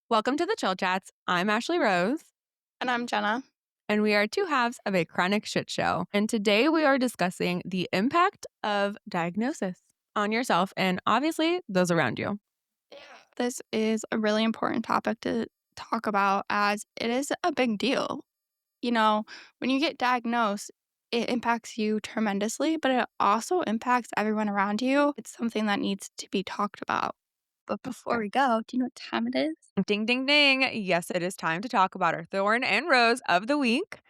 Welcome to the Chill Chats. I'm Ashley Rose, And I'm Jenna. and we are two halves of a chronic shit show. And today we are discussing the impact of diagnosis on yourself and obviously those around you. Yeah. This is a really important topic to talk about as it is a big deal. When you get diagnosed, it impacts you tremendously, but it also impacts everyone around you. It's something that needs to be talked about. But before Okay. we go, do you know what time it is? Ding, ding, ding. Yes, it is time to talk about our thorn and rose of the week.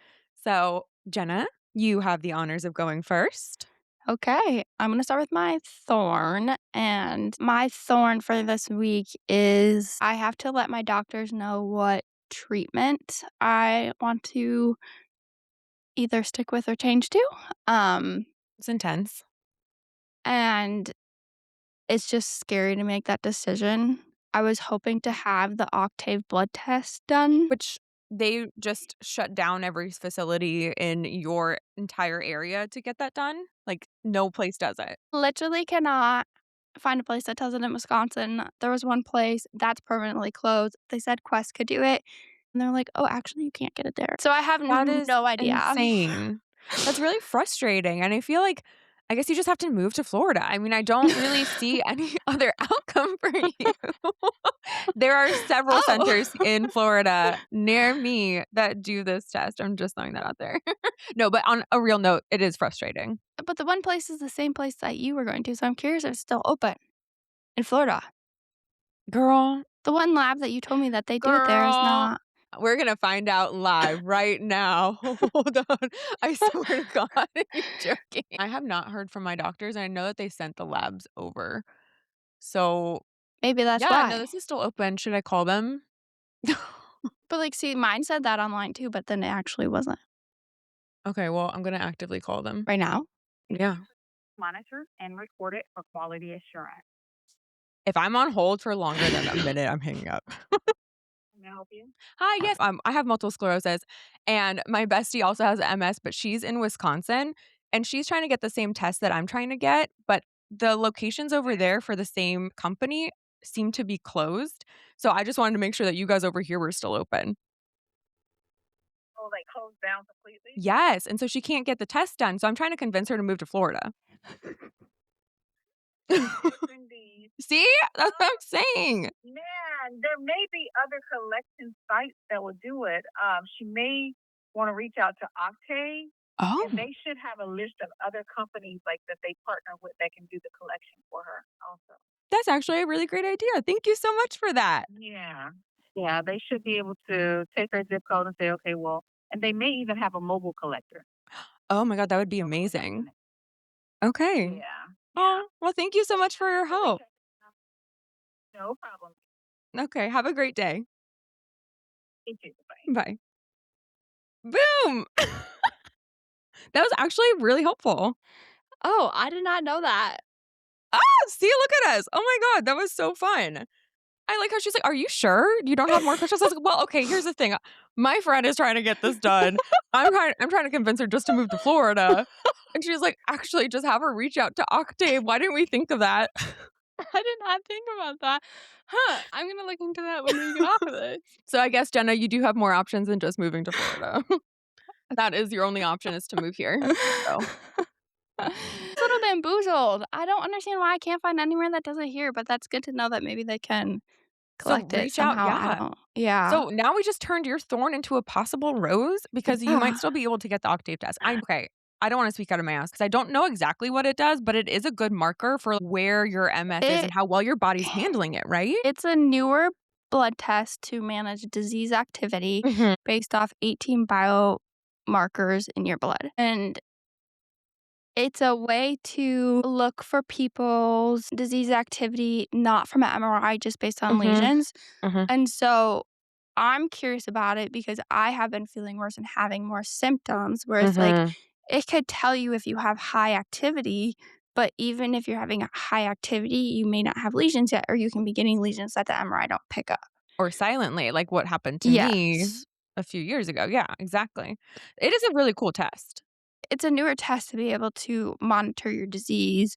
So, Jenna, you have the honors of going first. Okay, I'm going to start with my thorn. And my thorn for this week is I have to let my doctors know what treatment I want to either stick with or change to. Um, It's intense, and it's just scary to make that decision. I was hoping to have the Octave blood test done. which they just shut down every facility in your entire area to get that done. Like, no place does it. Literally cannot find a place that does it in Wisconsin. There was one place that's permanently closed. They said Quest could do it. And they're like, oh, actually, you can't get it there. So I have That is no idea. insane. That's really frustrating, and I feel like I guess you just have to move to Florida. I mean, I don't really see any other outcome for you. There are several centers Oh, in Florida near me that do this test. I'm just throwing that out there. No, but on a real note, it is frustrating. but the one place is the same place that you were going to. So I'm curious if it's still open in Florida. Girl, The one lab that you told me that they do it there is girl, not. we're gonna find out live right now. Hold on. I swear to God, you're joking. I have not heard from my doctors, and I know that they sent the labs over. So, Maybe that's yeah, no, why. this is still open. Should I call them? But, like, see, mine said that online too, but then it actually wasn't. Okay, well, I'm gonna actively call them. Right now? Yeah. Monitored and recorded for quality assurance. If I'm on hold for longer than a minute, I'm hanging up. Can I help you? Hi, yes, I have multiple sclerosis, and my bestie also has MS, but she's in Wisconsin, and she's trying to get the same test that I'm trying to get, but the locations over there for the same company seem to be closed. So I just wanted to make sure that you guys over here were still open. Oh, like closed down completely? Yes, and so she can't get the test done, so I'm trying to convince her to move to Florida. Yes, indeed. See? That's what I'm saying. Man, there may be other collection sites that will do it. She may want to reach out to Octave, Oh. and they should have a list of other companies like that they partner with that can do the collection for her also. That's actually a really great idea. Thank you so much for that. Yeah. Yeah, they should be able to take her zip code and say, okay, well, and they may even have a mobile collector. Oh my god, that would be So collect amazing. Okay. Yeah. Yeah. Oh, well, thank you so much for your So reach help. out to them. No problem. Okay, have a great day. You too. Bye. Bye. Boom! That was actually really helpful. Oh, I did not know that. Ah, see, look at us. Oh my god, that was so fun. I like how she's like, "Are you sure you don't have more questions?" I was like, "Well, okay, here's the thing. My friend is trying to get this done. I'm trying to convince her just to move to Florida." And she was like, "Actually, just have her reach out to Octave. Why didn't we think of that?" I did not think about that. Huh, I'm gonna look into that when we get off of this. So I guess, Jenna, you do have more options than just moving to Florida. That is your only option is to move here. So, It's a little bamboozled. I don't understand why I can't find anywhere that does it here, but that's good to know that maybe they can so collect it reach out, somehow. I yeah. don't. Yeah. So now we just turned your thorn into a possible rose because you might Yeah. still be able to get the octave test. Okay. I don't want to speak out of my ass because I don't know exactly what it does, but it is a good marker for where your MS is It and how well your body's handling it, right? it's a newer blood test to manage disease activity Mhm. based off 18 biomarkers in your blood. And it's a way to look for people's disease activity not from an MRI, just based on Mhm. lesions. Mhm. And so I'm curious about it because I have been feeling worse and having more symptoms where it's like Mhm. it could tell you if you have high activity, but even if you're having a high activity, you may not have lesions yet, or you can be getting lesions that the MRI don't pick up. Or silently, like what happened to me Yes. a few years ago. Yeah, exactly. It is a really cool test. It's a newer test to be able to monitor your disease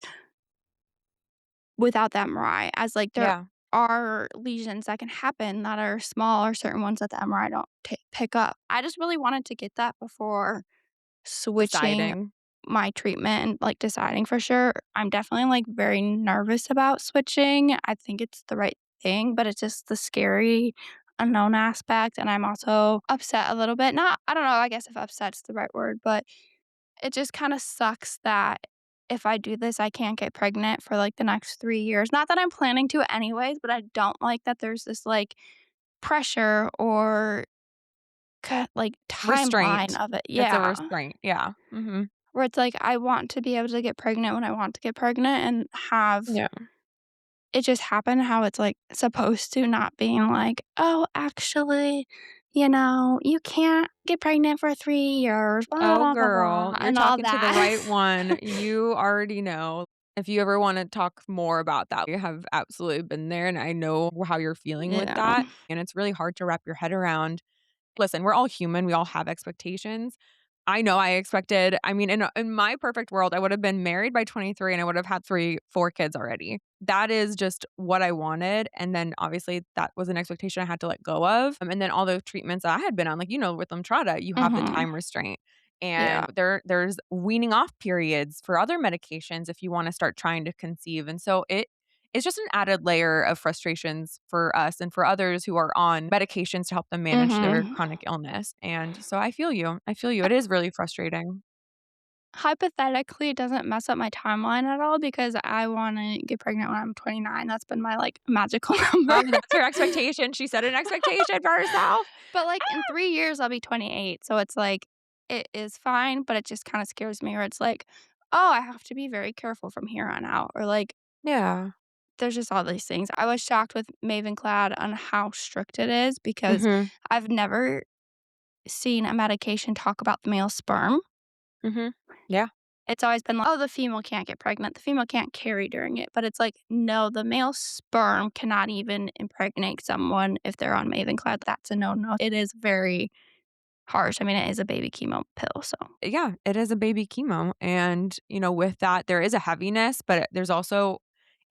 without the MRI as, like, there Yeah. are lesions that can happen that are small or certain ones that the MRI don't pick up. I just really wanted to get that before switching Deciding. my treatment and, like, deciding for sure. I'm definitely, like, very nervous about switching. I think it's the right thing, but it's just the scary unknown aspect, and I'm also upset a little bit. Not I don't know, I guess if upset's the right word, but it just kinda sucks that if I do this, I can't get pregnant for, like, the next 3 years. Not that I'm planning to anyways, but I don't like that there's this, like, pressure or like, timeline Restraint. of it. It's a Yeah. restraint, yeah. Mhm. Where it's like, I want to be able to get pregnant when I want to get pregnant and have Yeah. it just happen how it's, like, supposed to, not being like, "Oh, actually, you can't get pregnant for 3 years, blah, Oh, blah, blah, blah," girl, you're and all talking to the that. right one. You already know. If you ever wanna talk more about that, you have absolutely been there, and I know how you're feeling with Yeah. that, and it's really hard to wrap your head around. Listen, we're all human, we all have expectations. I know I expected I mean, in my perfect world, I would have been married by 23 and I would have had 4 kids already. That is just what I wanted, and then obviously that was an expectation I had to let go of, and then all the treatments that I had been on, like, with Lemtrada, you have the Mhm. time restraint, Yeah. and there's weaning off periods for other medications if you wanna start trying to conceive, and so it's just an added layer of frustrations for us and for others who are on medications to help them manage their Mhm. chronic illness, and so I feel you. I feel you. It is really frustrating. Hypothetically, it doesn't mess up my timeline at all because I wanna get pregnant when I'm 29. That's been my, like, magical number. That's her expectation. She set an expectation for herself. But, like, in 3 years, I'll be 28, so it's like, it is fine, but it just kinda scares me where it's like, "Oh, I have to be very careful from here on out," or, like, Yeah. there's just all these things. I was shocked with Mavenclad on how strict it is because Mhm. I've never seen a medication talk about the male sperm. Mhm. Yeah. It's always been like, "Oh, the female can't get pregnant, the female can't carry during it," but it's like, no, the male sperm cannot even impregnate someone if they're on Mavenclad. That's a no-no. It is very harsh. I mean, it is a baby chemo pill, so Yeah, it is a baby chemo, and, with that, there is a heaviness, but there's also,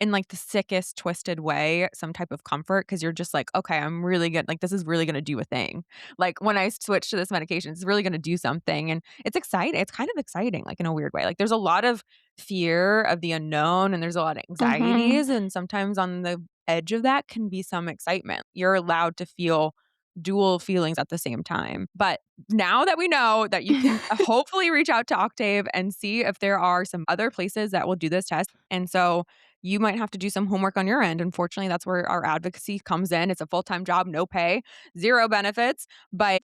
in, like, the sickest, twisted way, some type of comfort because 'cause you're just like, "Okay, I'm really good like, this is really gonna do a thing." Like, when I switched to this medication, it's really gonna do something, and it's exciting it's kind of exciting, like, in a weird way. Like, there's a lot of fear of the unknown, and there's a lot of mhm. anxieties, and sometimes on the edge of that can be some excitement. You're allowed to feel dual feelings at the same time, but now that we know that you can hopefully reach out to Octave and see if there are some other places that will do this test. And so you might have to do some homework on your end. Unfortunately, that's where our advocacy comes in. It's a full-time job, no pay, 0 benefits. But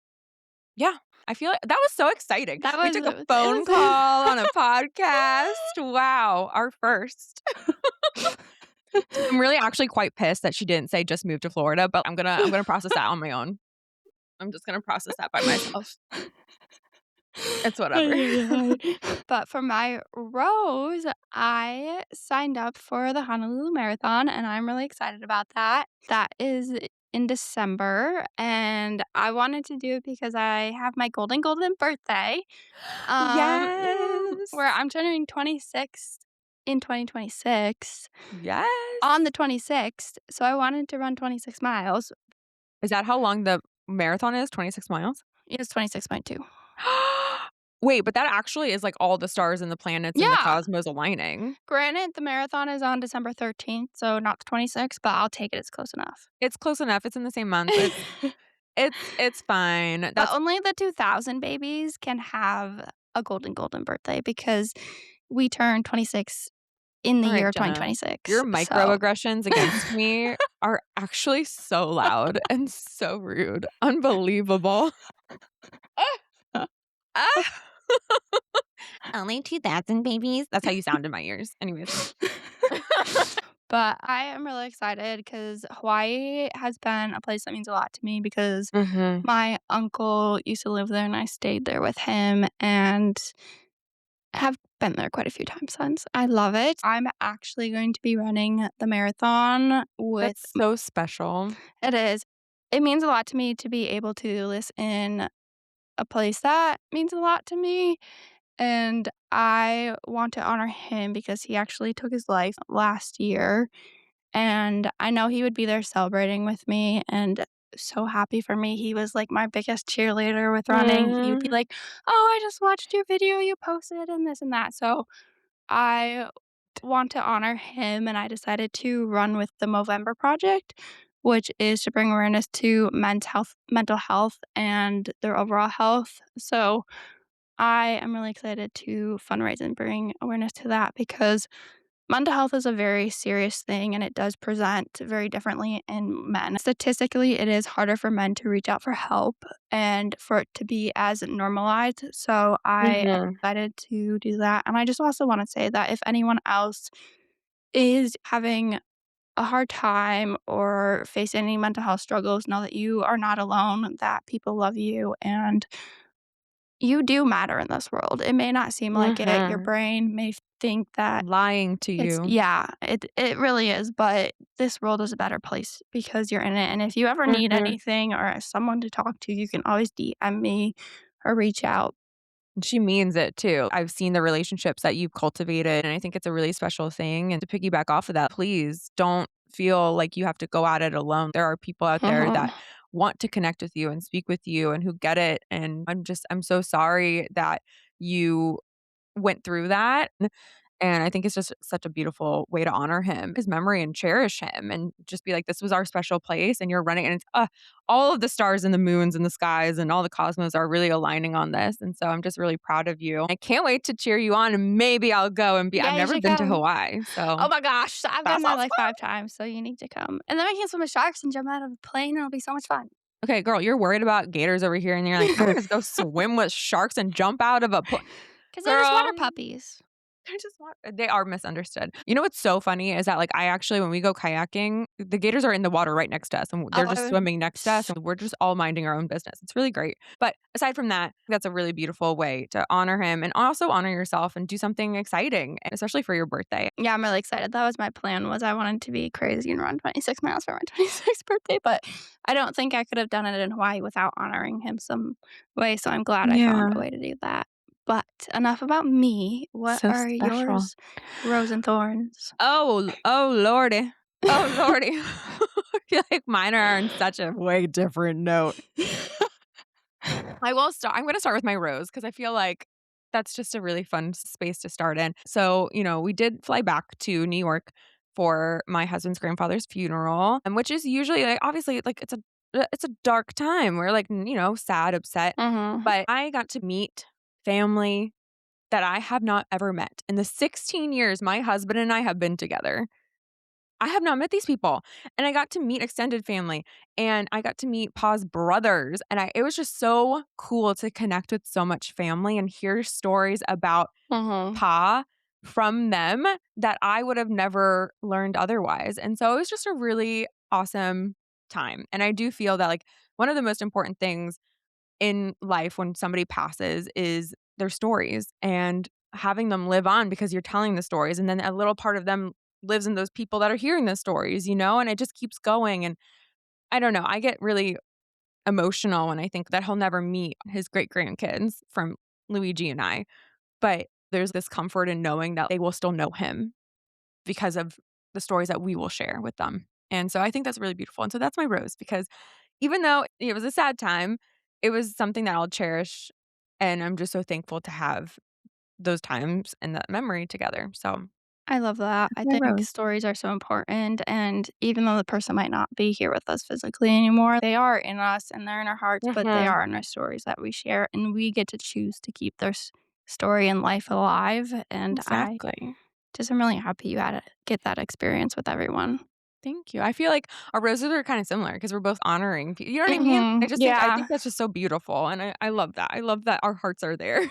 yeah, I feel like that was so exciting. That We was took a it phone call on a podcast. Wow, our first. I'm really actually quite pissed that she didn't say just move to Florida, but I'm gonna process that on my own. I'm just gonna process that by myself. It's whatever. Ay, ay, ay. But for my rose, I signed up for the Honolulu Marathon, and I'm really excited about that. That is in December, and I wanted to do it because I have my golden birthday, where Yes. I'm turning 26 in 2026 on Yes. the 26th, so I wanted to run 26 miles. Is that how long the marathon is? 26 miles? It was 26.2. Wait, but that actually is like all the stars and the planets and the Yeah. cosmos aligning. Granted, the marathon is on December 13th, so not the 26th, but I'll take it, it's close enough. It's close enough. It's in the same month. It's fine. But That's only the 2000 babies can have a golden birthday because we turned 26 in the all year right, of Jenna. 2026, Your so microaggressions against me are actually so loud and so rude. Unbelievable. Ah. Only 2,000 babies. That's how you sound in my ears. Anyways. but I am really excited because Hawaii has been a place that means a lot to me because Mhm. my uncle used to live there and I stayed there with him and have been there quite a few times since. I love it. I'm actually going to be running the marathon with That's so special. it is. It means a lot to me to be able to do this in a place that means a lot to me, and I want to honor him because he actually took his life last year, and I know he would be there celebrating with me and so happy for me. He was, like, my biggest cheerleader with running. He would be Mm. like, "Oh, I just watched your video you posted and this and that." So, I want to honor him, and I decided to run with the Movember Project, which is to bring awareness to mental health, and their overall health. So, I am really excited to fundraise and bring awareness to that because mental health is a very serious thing and it does present very differently in men. Statistically, it is harder for men to reach out for help and for it to be as normalized. So I am Mhm. excited to do that. And I just also want to say that if anyone else is having a hard time or face any mental health struggles, know that you are not alone, that people love you, and you do matter in this world. It may not seem like it. Your Mhm. brain may think that Lying to it's you. yeah, it really is, but this world is a better place because you're in it, and if you ever need Mhm. anything or someone to talk to, you can always DM me or reach out. She means it too. I've seen the relationships that you've cultivated, and I think it's a really special thing. And to piggyback off of that, please don't feel like you have to go at it alone. There are people out there Mhm. that want to connect with you and speak with you and who get it. And I'm so sorry that you went through that. And I think it's just such a beautiful way to honor him, his memory, and cherish him, and just be like, "This was our special place, and you're running." And it's all of the stars and the moons and the skies and all the cosmos are really aligning on this. And so I'm just really proud of you. I can't wait to cheer you on, and maybe I'll go and be. I've Yeah, you never should been to come. Hawaii, Oh so my gosh, I've that been there sounds like fun. 5 times, so you need to come. And then we can swim with sharks and jump out of a plane, and it'll be so much fun. Okay, girl, you're worried about gators over here, and you're like, "I'm gonna go swim with sharks and jump out of a pl—" 'Cause they're just water Girl. puppies. I just want they are misunderstood. You know what's so funny is that, like, I actually when we go kayaking, the gators are in the water right next to us, and they're just Oh, swimming next to us, and we're just all minding our own business. It's really great. But aside from that, that's a really beautiful way to honor him and also honor yourself and do something exciting, especially for your birthday. yeah, I'm really excited. That was my plan was I wanted to be crazy and run 26 miles for my 26th birthday, but I don't think I could have done it in Hawaii without honoring him some way, so I'm glad I found a Yeah, way to do that. But enough about me. What so are special. yours, rose and thorns? Oh lordy. Oh lordy. I feel like mine are on such a way different note. I'm gonna start with my rose because I feel like that's just a really fun space to start in. So, we did fly back to New York for my husband's grandfather's funeral, and which is usually like obviously like it's a dark time. We're like, sad, upset. Mhm. But I got to meet family that I have not ever met. In the 16 years my husband and I have been together, I have not met these people, and I got to meet extended family, and I got to meet Pa's brothers, and it was just so cool to connect with so much family and hear stories about Mhm. Pa from them that I would have never learned otherwise, and so it was just a really awesome time, and I do feel that, like, one of the most important things in life when somebody passes is their stories and having them live on because you're telling the stories and then a little part of them lives in those people that are hearing the stories, and it just keeps going. And I don't know, I get really emotional when I think that he'll never meet his great grandkids from Luigi and I, but there's this comfort in knowing that they will still know him because of the stories that we will share with them. And so I think that's really beautiful. And so that's my rose because even though it was a sad time, it was something that I'll cherish, and I'm just so thankful to have those times and that memory together, so I love that. that's I my think rose. stories are so important, and even though the person might not be here with us physically anymore, they are in us and they're in our hearts, but they Mhm. are in our stories that we share, and we get to choose to keep their story and life alive. And I Exactly. just am really happy you had to get that experience with everyone. Thank you. I feel like our roses are kinda similar because 'cause we're both honoring you know what I mean? I Mhm. just think I Yeah, think that's just so beautiful, and I love that. I love that our hearts are there.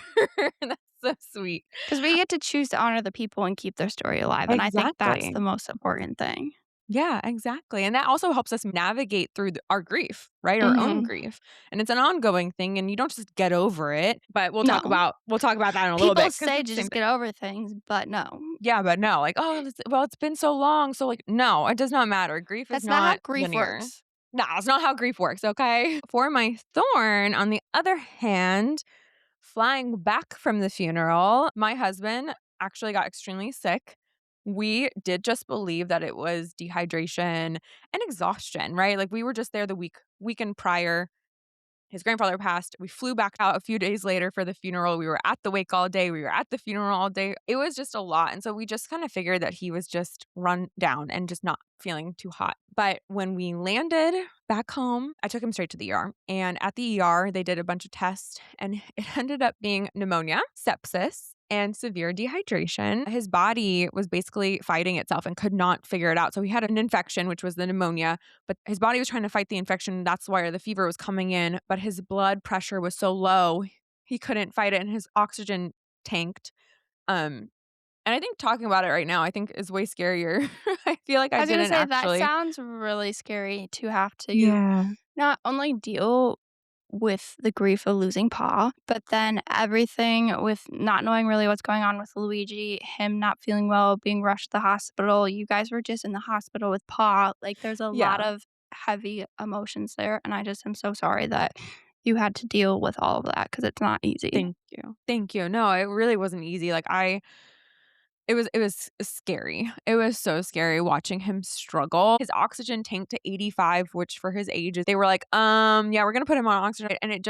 That's so sweet. because we get to choose to honor the people and keep their story alive, and I think that's Exactly. the most important thing. Yeah, exactly, and that also helps us navigate through our grief, right? Our own Mhm. grief, and it's an ongoing thing, and you don't just get over it, but No. we'll talk about that in a little People bit because say it's to the same just thing. get over things, but no. Yeah, but no, like, "Oh, it's been so long," so, like, no, it does not matter. Grief is That's not how not grief linear. works. No, it's not how grief works, okay? For my thorn, on the other hand, flying back from the funeral, my husband actually got extremely sick We did just believe that it was dehydration and exhaustion, right? Like, we were just there the weekend prior. His grandfather passed. We flew back out a few days later for the funeral. We were at the wake all day. We were at the funeral all day. It was just a lot. And so we just kind of figured that he was just run down and just not feeling too hot. But when we landed back home, I took him straight to the ER. And at the ER, they did a bunch of tests and it ended up being pneumonia, sepsis, and severe dehydration. His body was basically fighting itself and could not figure it out. So he had an infection, which was the pneumonia, but his body was trying to fight the infection. That's why the fever was coming in, but his blood pressure was so low, he couldn't fight it and his oxygen tanked. And I think talking about it right now, I think is way scarier. I feel like I I was gonna didn't say that actually. sounds really scary to have to Yeah. not only deal with the grief of losing Pa, but then everything with not knowing really what's going on with Luigi, him not feeling well, being rushed to the hospital. You guys were just in the hospital with Pa. Like, there's a lot Yeah. of heavy emotions there, and I just am so sorry that you had to deal with all of that because it's not easy. Thank you. Thank you. No, it really wasn't easy. Like it was scary. It was so scary watching him struggle. His oxygen tanked to 85, which for his age, they were like, yeah, we're gonna put him on oxygen." And it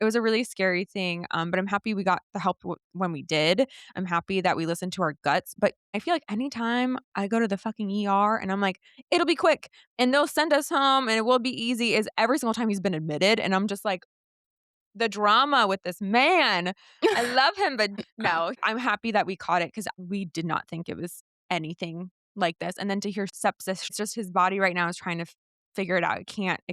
was a really scary thing. But I'm happy we got the help when we did. I'm happy that we listened to our guts. But I feel like anytime I go to the fucking ER and I'm like, it'll be quick and they'll send us home and it will be easy, is every single time he's been admitted. And I'm just like, the drama with this man. I love him, but no, I'm happy that we caught it because we did not think it was anything like this. And then to hear sepsis, it's just his body right now is trying to figure it out. It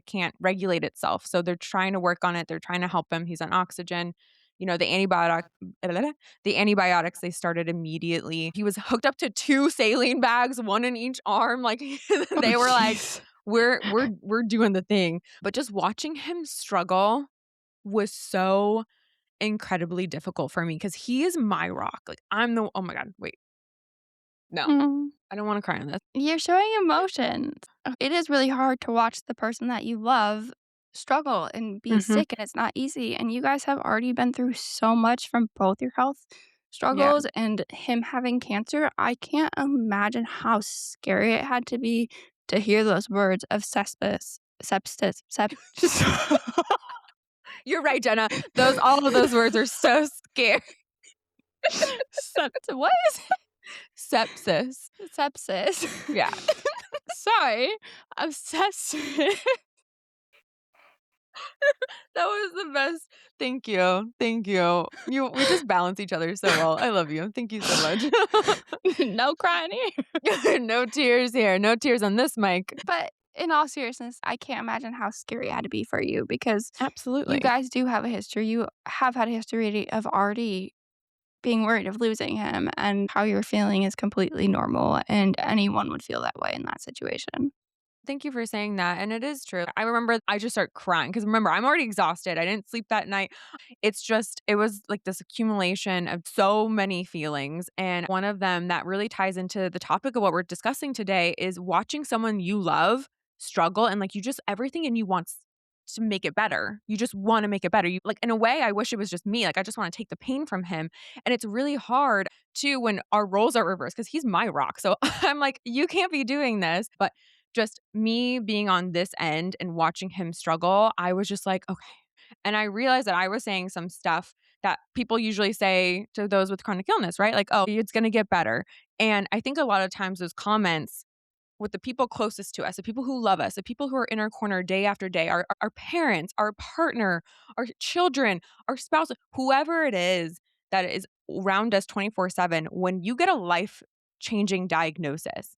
can't regulate itself. So they're trying to work on it. They're trying to help him. He's on oxygen. You know, the antibiotics they started immediately. He was hooked up to 2 saline bags, 1 in each arm. Like Oh, they were like, jeez. we're doing the thing. But just watching him struggle was so incredibly difficult for me because he is my rock. Like, oh my god, wait, no, Mm. I don't wanna cry on this. You're showing emotions. It is really hard to watch the person that you love struggle and be Mhm. sick, and it's not easy. And you guys have already been through so much from both your health Yeah. struggles and him having cancer. I can't imagine how scary it had to be to hear those words of You're right, Jenna. All of those words are so scary. what is Sepsis. it? Sepsis. Yeah. Sorry, obsessed. That was the best. Thank you. Thank you. We just balance each other so well. I love you. Thank you so much. No crying here. No tears here. No tears on this mic. But in all seriousness, I can't imagine how scary it had to be for you because you Absolutely. guys do have a history. You have had a history of already being worried of losing him, and how you're feeling is completely normal, and anyone would feel that way in that situation. Thank you for saying that, and it is true. I remember I just start crying because remember, I'm already exhausted. I didn't sleep that night. It was like this accumulation of so many feelings, and one of them that really ties into the topic of what we're discussing today is watching someone you love struggle and, like, you just everything in you wants to make it better. You just wanna make it better. You like, in a way, I wish it was just me, like, I just wanna take the pain from him, and it's really hard too when our roles are reversed because he's my rock, so I'm like, "You can't be doing this," but just me being on this end and watching him struggle, I was just like, "Okay." And I realized that I was saying some stuff that people usually say to those with chronic illness, right? Like, "Oh, it's gonna get better." And I think a lot of times those comments with the people closest to us, the people who love us, the people who are in our corner day after day, our parents, our partner, our children, our spouse, whoever it is that is around us 24/7, when you get a life-changing diagnosis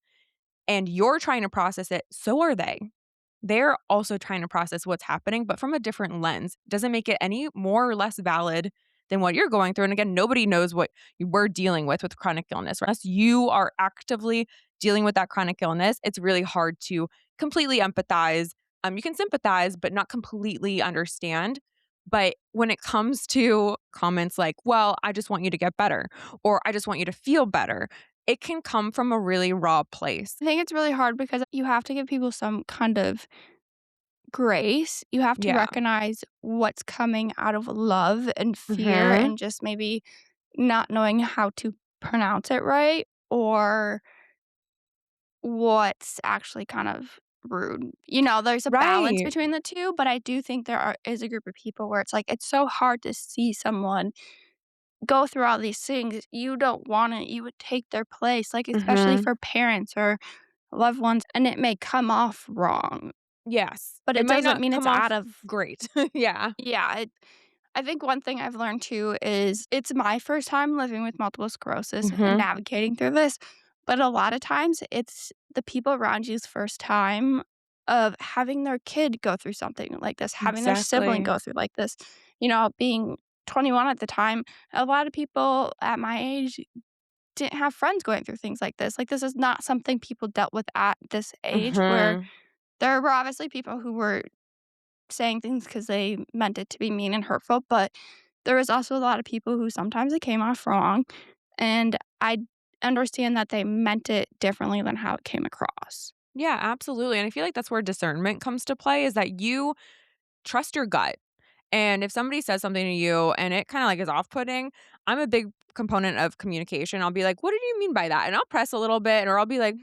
and you're trying to process it, so are they. They're also trying to process what's happening, but from a different lens. Doesn't make it any more or less valid than what you're going through. And again, nobody knows what you were dealing with chronic illness. Unless you are actively dealing with that chronic illness, it's really hard to completely empathize. You can sympathize, but not completely understand. But when it comes to comments like, well, I just want you to get better, or I just want you to feel better, it can come from a really raw place. I think it's really hard because you have to give people some kind of grace. You have to Yeah. recognize what's coming out of love and fear Mhm. and just maybe not knowing how to pronounce it right or what's actually kind of rude. You know, there's a balance Right. between the 2, but I do think is a group of people where it's like, it's so hard to see someone go through all these things. You don't want it. You would take their place, like, especially Mhm. for parents or loved ones, and it may come off wrong, Yes. but It it might doesn't not mean it's come out off of great. Yeah. yeah, I think one thing I've learned too is it's my first time living with multiple sclerosis and Mhm. navigating through this, but a lot of times it's the people around you's first time of having their kid go through something like this, having their sibling Exactly. go through like this. You know, being 21 at the time, a lot of people at my age didn't have friends going through things like this. Like, this is not something people dealt with at this age, where Mhm. there were obviously people who were saying things because they meant it to be mean and hurtful, but there was also a lot of people who sometimes it came off wrong, and I understand that they meant it differently than how it came across. Yeah, absolutely, and I feel like that's where discernment comes to play is that you trust your gut. And if somebody says something to you and it kinda, like, is off-putting, I'm a big component of communication. I'll be like, "What did you mean by that?" And I'll press a little bit or I'll be like,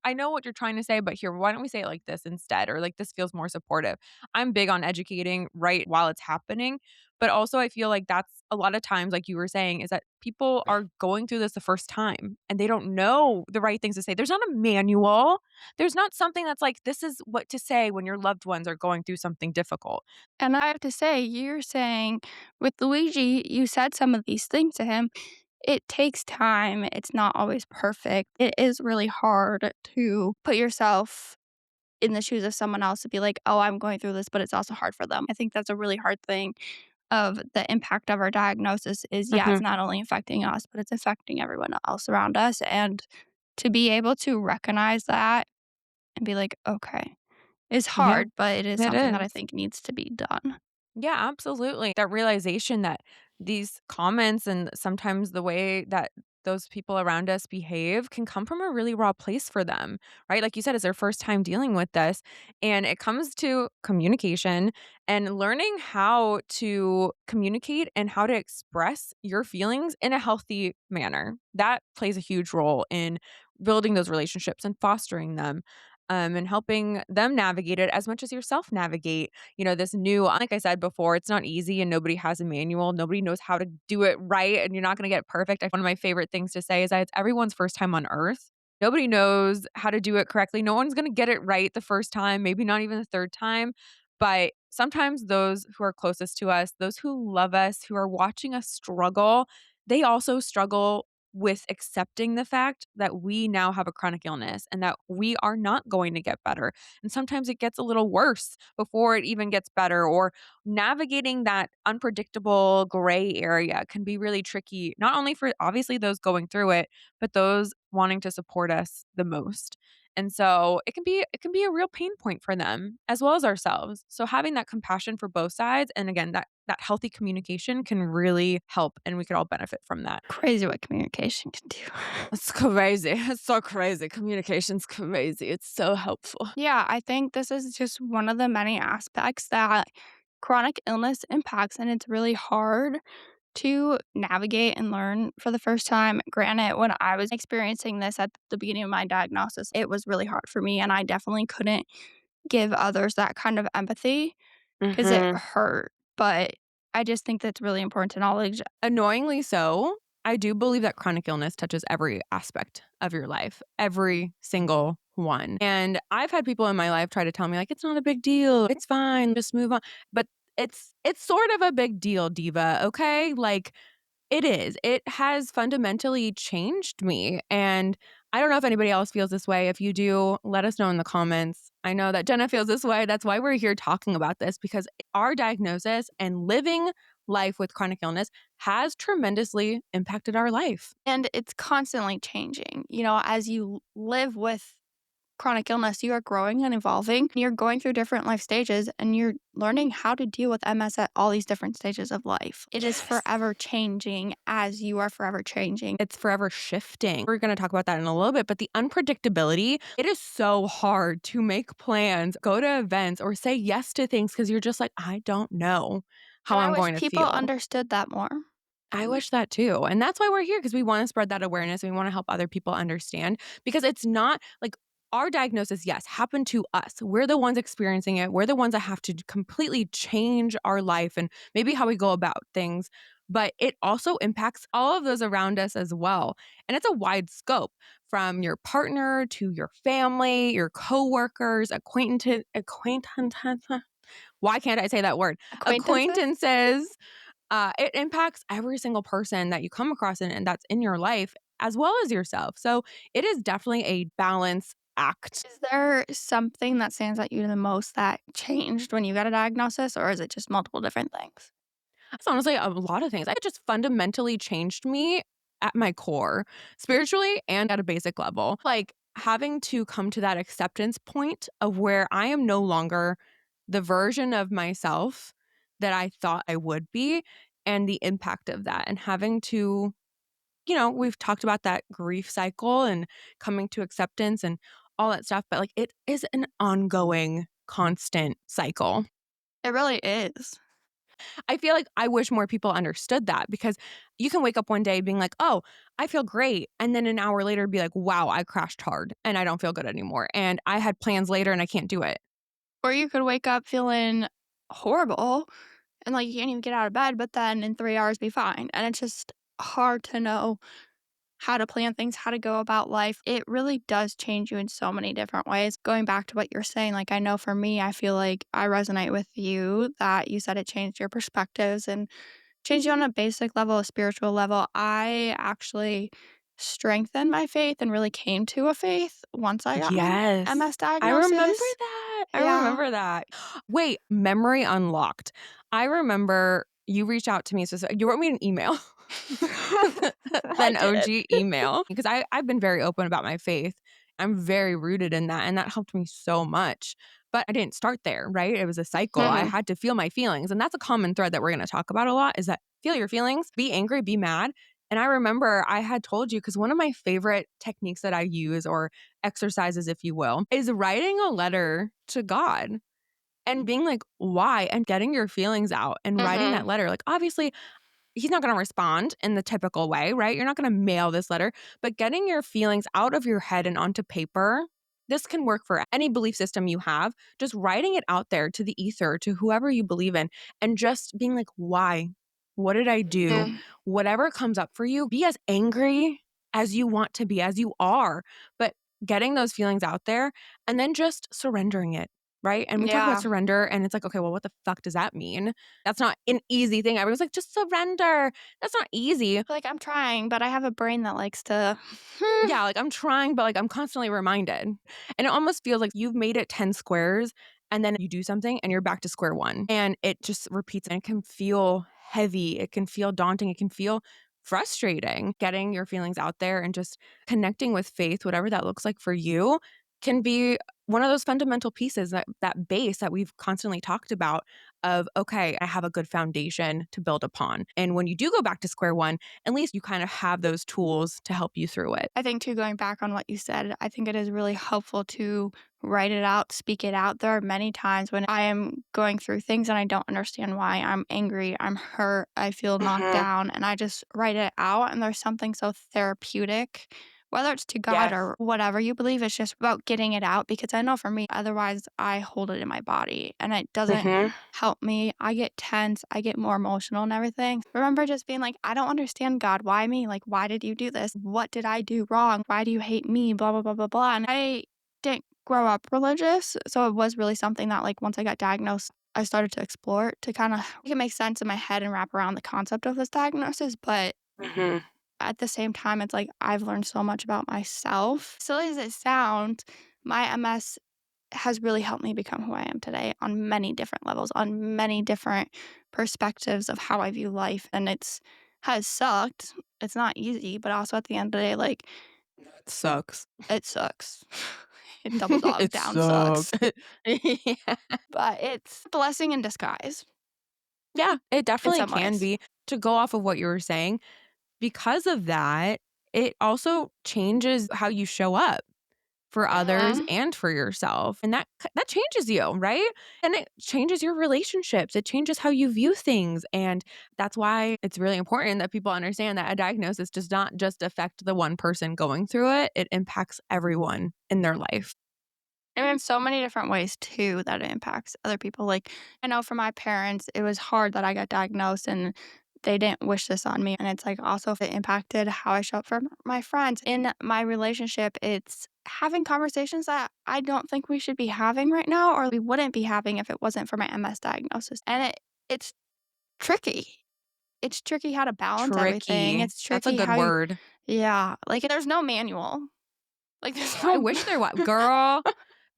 I know what you're trying to say, but here, why don't we say it like this instead?" Or like, "This feels more supportive." I'm big on educating right while it's happening, but also I feel like that's a lot of times, like you were saying, is that people are going through this the first time and they don't know the right things to say. There's not a manual. There's not something that's like, "This is what to say when your loved ones are going through something difficult." And I have to say, you're saying with Luigi, you said some of these things to him. It takes time. It's not always perfect. It is really hard to put yourself in the shoes of someone else to be like, "Oh, I'm going through this," but it's also hard for them. I think that's a really hard thing of the impact of our diagnosis is, yeah, it's Mhm. not only affecting us, but it's affecting everyone else around us, and to be able to recognize that and be like, "Okay," is Yeah, hard, but it is it something that I is. think needs to be done. Yeah, absolutely. That realization that these comments and sometimes the way that those people around us behave can come from a really raw place for them, right? Like you said, it's their first time dealing with this. And it comes to communication and learning how to communicate and how to express your feelings in a healthy manner. That plays a huge role in building those relationships and fostering them. And helping them navigate it as much as yourself navigate this new like I said before, it's not easy and nobody has a manual. Nobody knows how to do it right and you're not going to get it perfect. One of my favorite things to say is that it's everyone's first time on earth. Nobody knows how to do it correctly. No one's going to get it right the first time, maybe not even the third time. But sometimes those who are closest to us, those who love us, who are watching us struggle, they also struggle with accepting the fact that we now have a chronic illness and that we are not going to get better. And sometimes it gets a little worse before it even gets better, or navigating that unpredictable gray area can be really tricky, not only for obviously those going through it, but those wanting to support us the most. And so it can be a real pain point for them as well as ourselves. So having that compassion for both sides and again that healthy communication can really help and we could all benefit from that. Crazy what communication can do. It's crazy. It's so crazy. Communication's crazy. It's so helpful. Yeah, I think this is just one of the many aspects that chronic illness impacts, and it's really hard to navigate and learn for the first time. Granted, when I was experiencing this at the beginning of my diagnosis, it was really hard for me, and I definitely couldn't give others that kind of empathy because it Mhm. hurt. But I just think that's really important to knowledge. Annoyingly so, I do believe that chronic illness touches every aspect of your life, every single one. And I've had people in my life try to tell me like it's not a big deal. It's fine, just move on. But it's sort of a big deal, diva, okay? Like it is. It has fundamentally changed me. And I don't know if anybody else feels this way. If you do, let us know in the comments. I know that Jenna feels this way. That's why we're here talking about this because our diagnosis and living life with chronic illness has tremendously impacted our life. And it's constantly changing. You know, as you live with chronic illness, you are growing and evolving. You're going through different life stages and you're learning how to deal with MS at all these different stages of life. It is Yes. forever changing as you are forever changing. It's forever shifting. We're going to talk about that in a little bit, but the unpredictability, it is so hard to make plans, go to events, or say yes to things because you're just like, I don't know how And I I'm wish going to people feel. understood that more. I wish that too. And that's why we're here because we want to spread that awareness and we want to help other people understand because it's not like Our diagnosis, yes, happened to us. We're the ones experiencing it. We're the ones that have to completely change our life and maybe how we go about things. But it also impacts all of those around us as well. And it's a wide scope from your partner to your family, your coworkers, acquaintances. Why can't I say that word? Acquaintances? Acquaintances. It impacts every single person that you come across and that's in your life, as well as yourself. So it is definitely a balance act. Is there something that stands out you the most that changed when you got a diagnosis, or is it just multiple different things? It's honestly a lot of things. It just fundamentally changed me at my core, spiritually and at a basic level. Like having to come to that acceptance point of where I am no longer the version of myself that I thought I would be, and the impact of that, and having to, we've talked about that grief cycle and coming to acceptance and all that stuff, but like it is an ongoing, constant cycle. It really is. I feel like I wish more people understood that because you can wake up one day being like, "Oh, I feel great." And then an hour later be like, "Wow, I crashed hard and I don't feel good anymore. And I had plans later and I can't do it." Or you could wake up feeling horrible and like you can't even get out of bed, but then in 3 hours be fine. And it's just hard to know how to plan things, how to go about life. It really does change you in so many different ways. Going back to what you're saying, like I know for me, I feel like I resonate with you that you said it changed your perspectives and changed you on a basic level, a spiritual level. I actually strengthened my faith and really came to a faith once I got my Yes. MS I remember diagnosis. that. I Yeah. remember that. Wait, memory unlocked. I remember you reached out to me. So you wrote me an email, I then did. OG email, because I've been very open about my faith. I'm very rooted in that. And that helped me so much. But I didn't start there, right? It was a cycle. I Mhm. had to feel my feelings. And that's a common thread that we're going to talk about a lot is that feel your feelings, be angry, be mad. And I remember I had told you because one of my favorite techniques that I use or exercises, if you will, is writing a letter to God and being like, why? And getting your feelings out and writing that Mhm. letter. Like, obviously, he's not going to respond in the typical way, right? You're not going to mail this letter, but getting your feelings out of your head and onto paper. This can work for any belief system you have. Just writing it out there to the ether, to whoever you believe in, and just being like, why? What did I do? Mhm. Whatever comes up for you, be as angry as you want to be, as you are, but getting those feelings out there and then just surrendering it. Right. And we talk about Yeah. surrender, and it's like, okay, well, what the fuck does that mean? That's not an easy thing. Everyone's like, just surrender. That's not easy. Like I'm trying, but I have a brain that likes to Yeah, like I'm trying, but like I'm constantly reminded. And it almost feels like you've made it 10 squares and then you do something and you're back to square one. And it just repeats and it can feel heavy. It can feel daunting. It can feel frustrating. Getting your feelings out there and just connecting with faith, whatever that looks like for you, can be one of those fundamental pieces that base that we've constantly talked about of okay, I have a good foundation to build upon. And when you do go back to square one, at least you kind of have those tools to help you through it. I think too, going back on what you said, I think it is really helpful to write it out, speak it out. There are many times when I am going through things and I don't understand why. I'm angry, I'm hurt, I feel knocked Mhm. down, and I just write it out. And there's something so therapeutic, whether it's to God Yes. or whatever you believe, it's just about getting it out. Because I know for me, otherwise, I hold it in my body and it doesn't Mhm. help me. I get tense, I get more emotional and everything. Remember just being like, I don't understand God. Why me? Like, why did you do this? What did I do wrong? Why do you hate me? Blah, blah, blah, blah, blah. And I didn't grow up religious. So it was really something that, like, once I got diagnosed, I started to explore to kind of make it make sense in my head and wrap around the concept of this diagnosis. But Mhm. at the same time, it's like I've learned so much about myself. Silly as it sounds, my MS has really helped me become who I am today on many different levels, on many different perspectives of how I view life. And it's has sucked. It's not easy, but also at the end of the day, like It sucks. it sucks. It double dog It down sucks. sucks. Yeah. But it's a blessing in disguise Yeah, it in definitely some can ways. be. To go off of what you were saying, because of that, it also changes how you show up for others Mhm. and for yourself, and that changes you, right? And it changes your relationships, it changes how you view things, and that's why it's really important that people understand that a diagnosis does not just affect the one person going through it, it impacts everyone in their life. And in so many different ways too that it impacts other people. Like, I know for my parents, it was hard that I got diagnosed and they didn't wish this on me. And it's like also it impacted how I show up for my friends. In my relationship, it's having conversations that I don't think we should be having right now, or we wouldn't be having if it wasn't for my MS diagnosis. And it's tricky. It's tricky how to balance everything. Tricky. It's That's a tricky good how you, word. yeah, like there's no manual. Like there's I no, wish there was. Girl,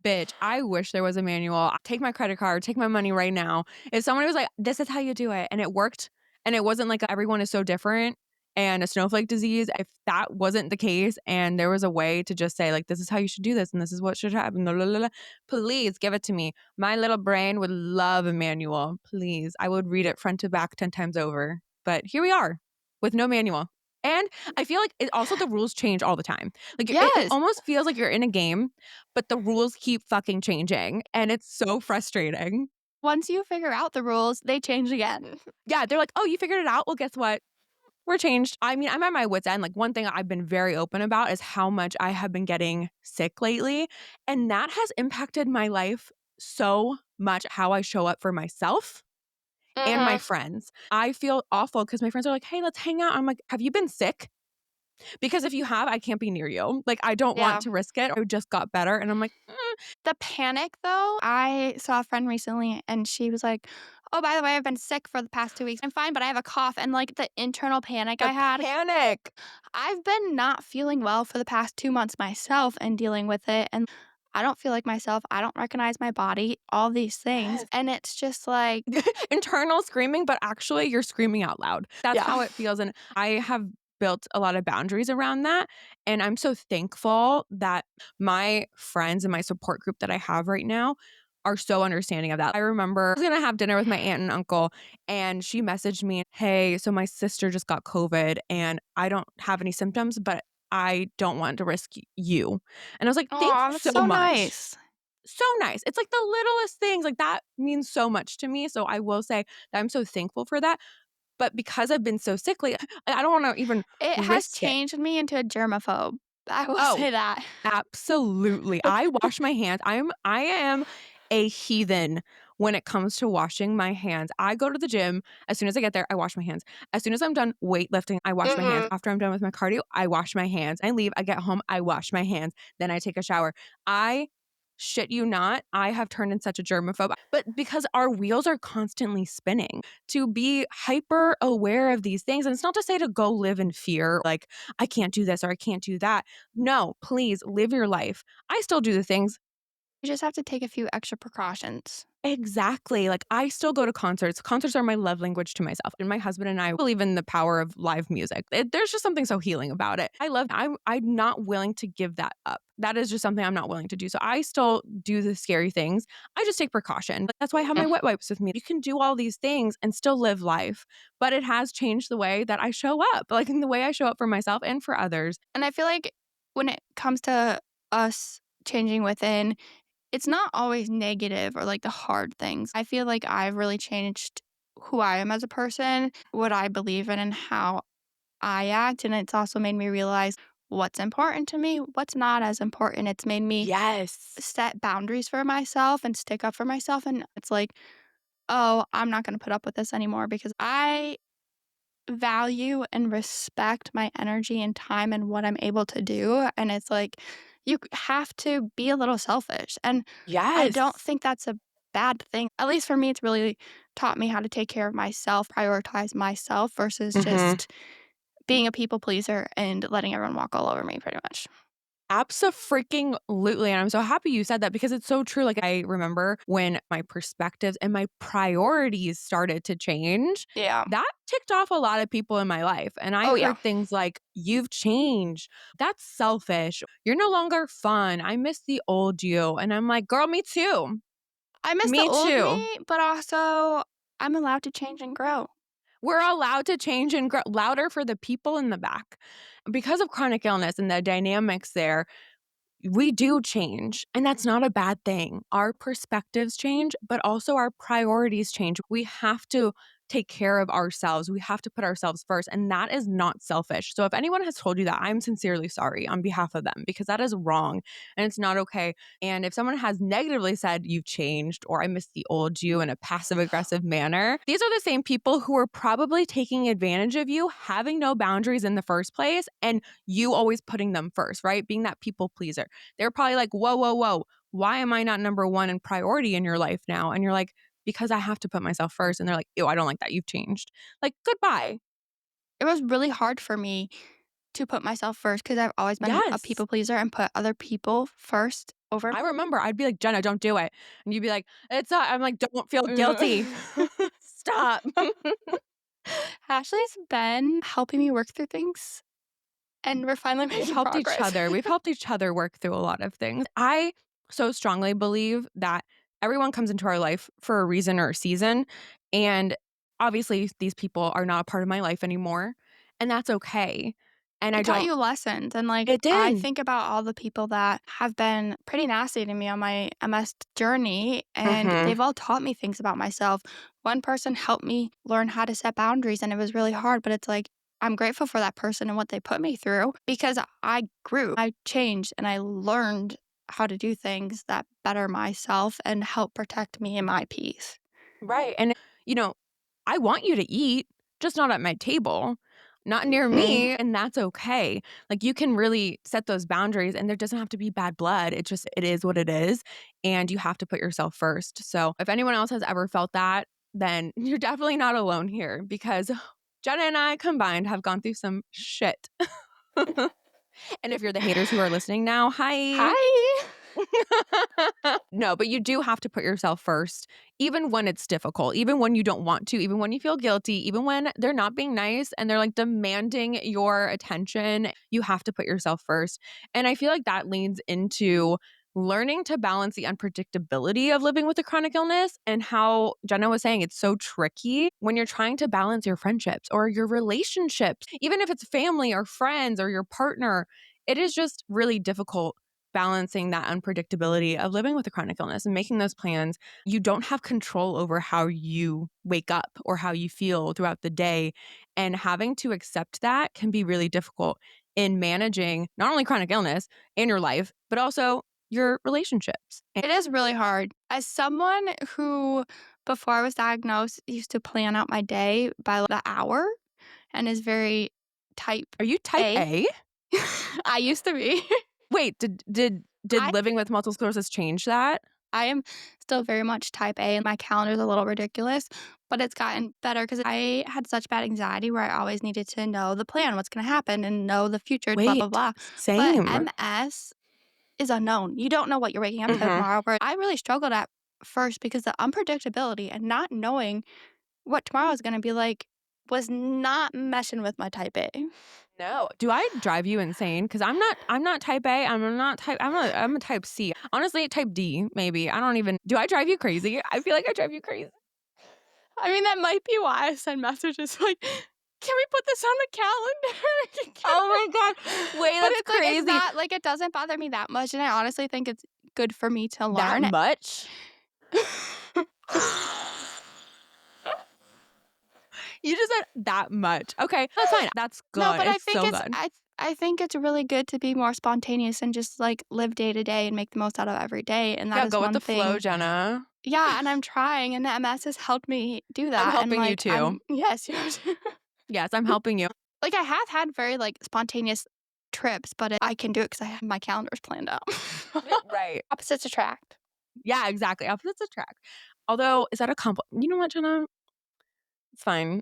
bitch, I wish there was a manual. Take my credit card, take my money right now. If someone was like, this is how you do it, and it worked, and it wasn't like everyone is so different and a snowflake disease, if that wasn't the case and there was a way to just say, like, this is how you should do this and this is what should happen, blah, blah, blah, blah, please give it to me. My little brain would love a manual. Please. I would read it front to back 10 times over. But here we are with no manual. And I feel like also the rules change all the time. Like it yes. almost feels like you're in a game, but the rules keep fucking changing. And it's so frustrating. Once you figure out the rules, they change again. Yeah. They're like, oh, you figured it out? Well, guess what? We're changed. I mean, I'm at my wits' end. Like, one thing I've been very open about is how much I have been getting sick lately. And that has impacted my life so much, how I show up for myself and my Mhm. friends. I feel awful because my friends are like, hey, let's hang out. I'm like, have you been sick? Because if you have, I can't be near you. Like, I don't want Yeah. to risk it. I just got better. And I'm like, The panic though, I saw a friend recently and she was like, "Oh, by the way, I've been sick for the past 2 weeks. I'm fine, but I have a cough." And like the internal panic the I had, panic. I've been not feeling well for the past 2 months myself and dealing with it. And I don't feel like myself. I don't recognize my body, all these things. Yes. And it's just like, Internal screaming, but actually you're screaming out loud. That's yeah. how it feels. And I have built a lot of boundaries around that. And I'm so thankful that my friends and my support group that I have right now are so understanding of that. I remember I was going to have dinner with my aunt and uncle, and she messaged me, hey, so my sister just got COVID and I don't have any symptoms, but I don't want to risk you. And I was like, thank you Oh, that's so so much. nice. So nice. It's like the littlest things, like, that means so much to me, so I will say that I'm so thankful for that, but because I've been so sickly, I don't wanna even It has risk it. changed me into a germaphobe. I will Oh, say that. absolutely. I wash my hands. I am a heathen when it comes to washing my hands. I go to the gym. As soon as I get there, I wash my hands. As soon as I'm done weightlifting, I wash my hands. Mhm. After I'm done with my cardio, I wash my hands. I leave, I get home, I wash my hands. Then I take a shower. I shit you not, I have turned in such a germaphobe. But because our wheels are constantly spinning, to be hyper aware of these things, and it's not to say to go live in fear, like, I can't do this or I can't do that. No, please live your life. I still do the things. You just have to take a few extra precautions. Exactly. Like, I still go to concerts. Concerts are my love language to myself. And my husband and I believe in the power of live music. There's just something so healing about it. I'm not willing to give that up. That is just something I'm not willing to do. So I still do the scary things. I just take precaution. That's why I have my wet wipes with me. You can do all these things and still live life. But it has changed the way that I show up, like in the way I show up for myself and for others. And I feel like when it comes to us changing within, it's not always negative or like the hard things. I feel like I've really changed who I am as a person, what I believe in, and how I act. And it's also made me realize what's important to me, what's not as important. It's made me Yes. set boundaries for myself and stick up for myself. And it's like, oh, I'm not going to put up with this anymore because I value and respect my energy and time and what I'm able to do. And it's like, have to be a little selfish. And I don't Yes. think that's a bad thing. At least for me, it's really taught me how to take care of myself, prioritize myself versus Mhm. just being a people pleaser and letting everyone walk all over me pretty much. Abso-freaking-lutely, and I'm so happy you said that because it's so true. Like, I remember when my perspectives and my priorities started to change, Yeah. that ticked off a lot of people in my life, and I Oh, yeah. heard things like, "You've changed. That's selfish. You're no longer fun. I miss the old you." And I'm like, "Girl, me too. I miss the Me old too." me, but also I'm allowed to change and grow. We're allowed to change and grow louder for the people in the back. Because of chronic illness and the dynamics there, we do change, and that's not a bad thing. Our perspectives change, but also our priorities change. We have to take care of ourselves. We have to put ourselves first. And that is not selfish. So if anyone has told you that, I'm sincerely sorry on behalf of them because that is wrong and it's not okay. And if someone has negatively said you've changed or I miss the old you in a passive aggressive manner, these are the same people who are probably taking advantage of you, having no boundaries in the first place, and you always putting them first, right? Being that people pleaser. They're probably like, whoa, whoa, whoa. Why am I not number one in priority in your life now? And you're like, because I have to put myself first. And they're like, ew, I don't like that. You've changed. Like, goodbye. It was really hard for me to put myself first because I've always been a Yes. people pleaser and put other people first over. I remember I'd be like, Jenna, don't do it. And you'd be like, it's not. I'm like, don't feel guilty. Stop. Ashley's been helping me work through things, and we're finally We've making helped each progress. other. We've helped each other work through a lot of things. I so strongly believe that everyone comes into our life for a reason or a season. And obviously, these people are not a part of my life anymore. And that's okay. And I It taught don't, you lessons, and, like, it I did. think about all the people that have been pretty nasty to me on my MS journey, and Hmm. they've all taught me things about myself. One person helped me learn how to set boundaries, and it was really hard, but it's like, I'm grateful for that person and what they put me through because I grew, I changed, and I learned how to do things that better myself and help protect me and my peace. Right. And, you know, I want you to eat, just not at my table, not near Mhm. me. And that's okay. Like you can really set those boundaries and there doesn't have to be bad blood. It just, it is what it is. And you have to put yourself first. So if anyone else has ever felt that, then you're definitely not alone here because Jenna and I combined have gone through some shit. And if you're the haters who are listening now, hi. Hi. No, but you do have to put yourself first, even when it's difficult, even when you don't want to, even when you feel guilty, even when they're not being nice and they're like demanding your attention. You have to put yourself first. And I feel like that leads into learning to balance the unpredictability of living with a chronic illness and how Jenna was saying it's so tricky when you're trying to balance your friendships or your relationships, even if it's family or friends or your partner. It is just really difficult balancing that unpredictability of living with a chronic illness and making those plans. You don't have control over how you wake up or how you feel throughout the day. And having to accept that can be really difficult in managing not only chronic illness in your life, but also your relationships. And It is really hard. As someone who, before I was diagnosed, used to plan out my day by the hour and is very type are you type A. A? I used to be. Wait, did I living with multiple sclerosis change that? I am still very much type A, and my calendar's a little ridiculous, but it's gotten better because I had such bad anxiety where I always needed to know the plan, what's gonna happen, and know the future, blah, blah, Wait, blah. But same. MS is unknown. You don't know what you're waking up to Hmm. tomorrow, where I really struggled at first because the unpredictability and not knowing what tomorrow is gonna be like was not meshing with my type A. No. Do I drive you insane? Because I'm not type A. I'm a type C. Honestly, type D, maybe. I don't even do I drive you crazy? I feel like I drive you crazy. I mean, that might be why I send messages like, "Can we put this on the calendar?" Oh my god. Wait, But that's it's like, it's crazy. not like, it doesn't bother me that much, and I honestly think it's good for me to That learn. much? You just said that much. Okay, that's fine. That's No, good. but I It's think so it's good. I think it's really good to be more spontaneous and just, like, live day to day and make the most out of every day, and that Yeah, is go with one the flow, thing. Jenna. Yeah, and I'm trying, and the MS has helped me do I'm that, and, helping you like, too. I'm yes, yours. Yes, I'm helping you. Like, I have had very, like, spontaneous trips, but I can do it because I have my calendars planned out. Right. Opposites attract. Yeah, exactly. Opposites attract. Although, is that a compliment? You know what, Jenna? It's fine.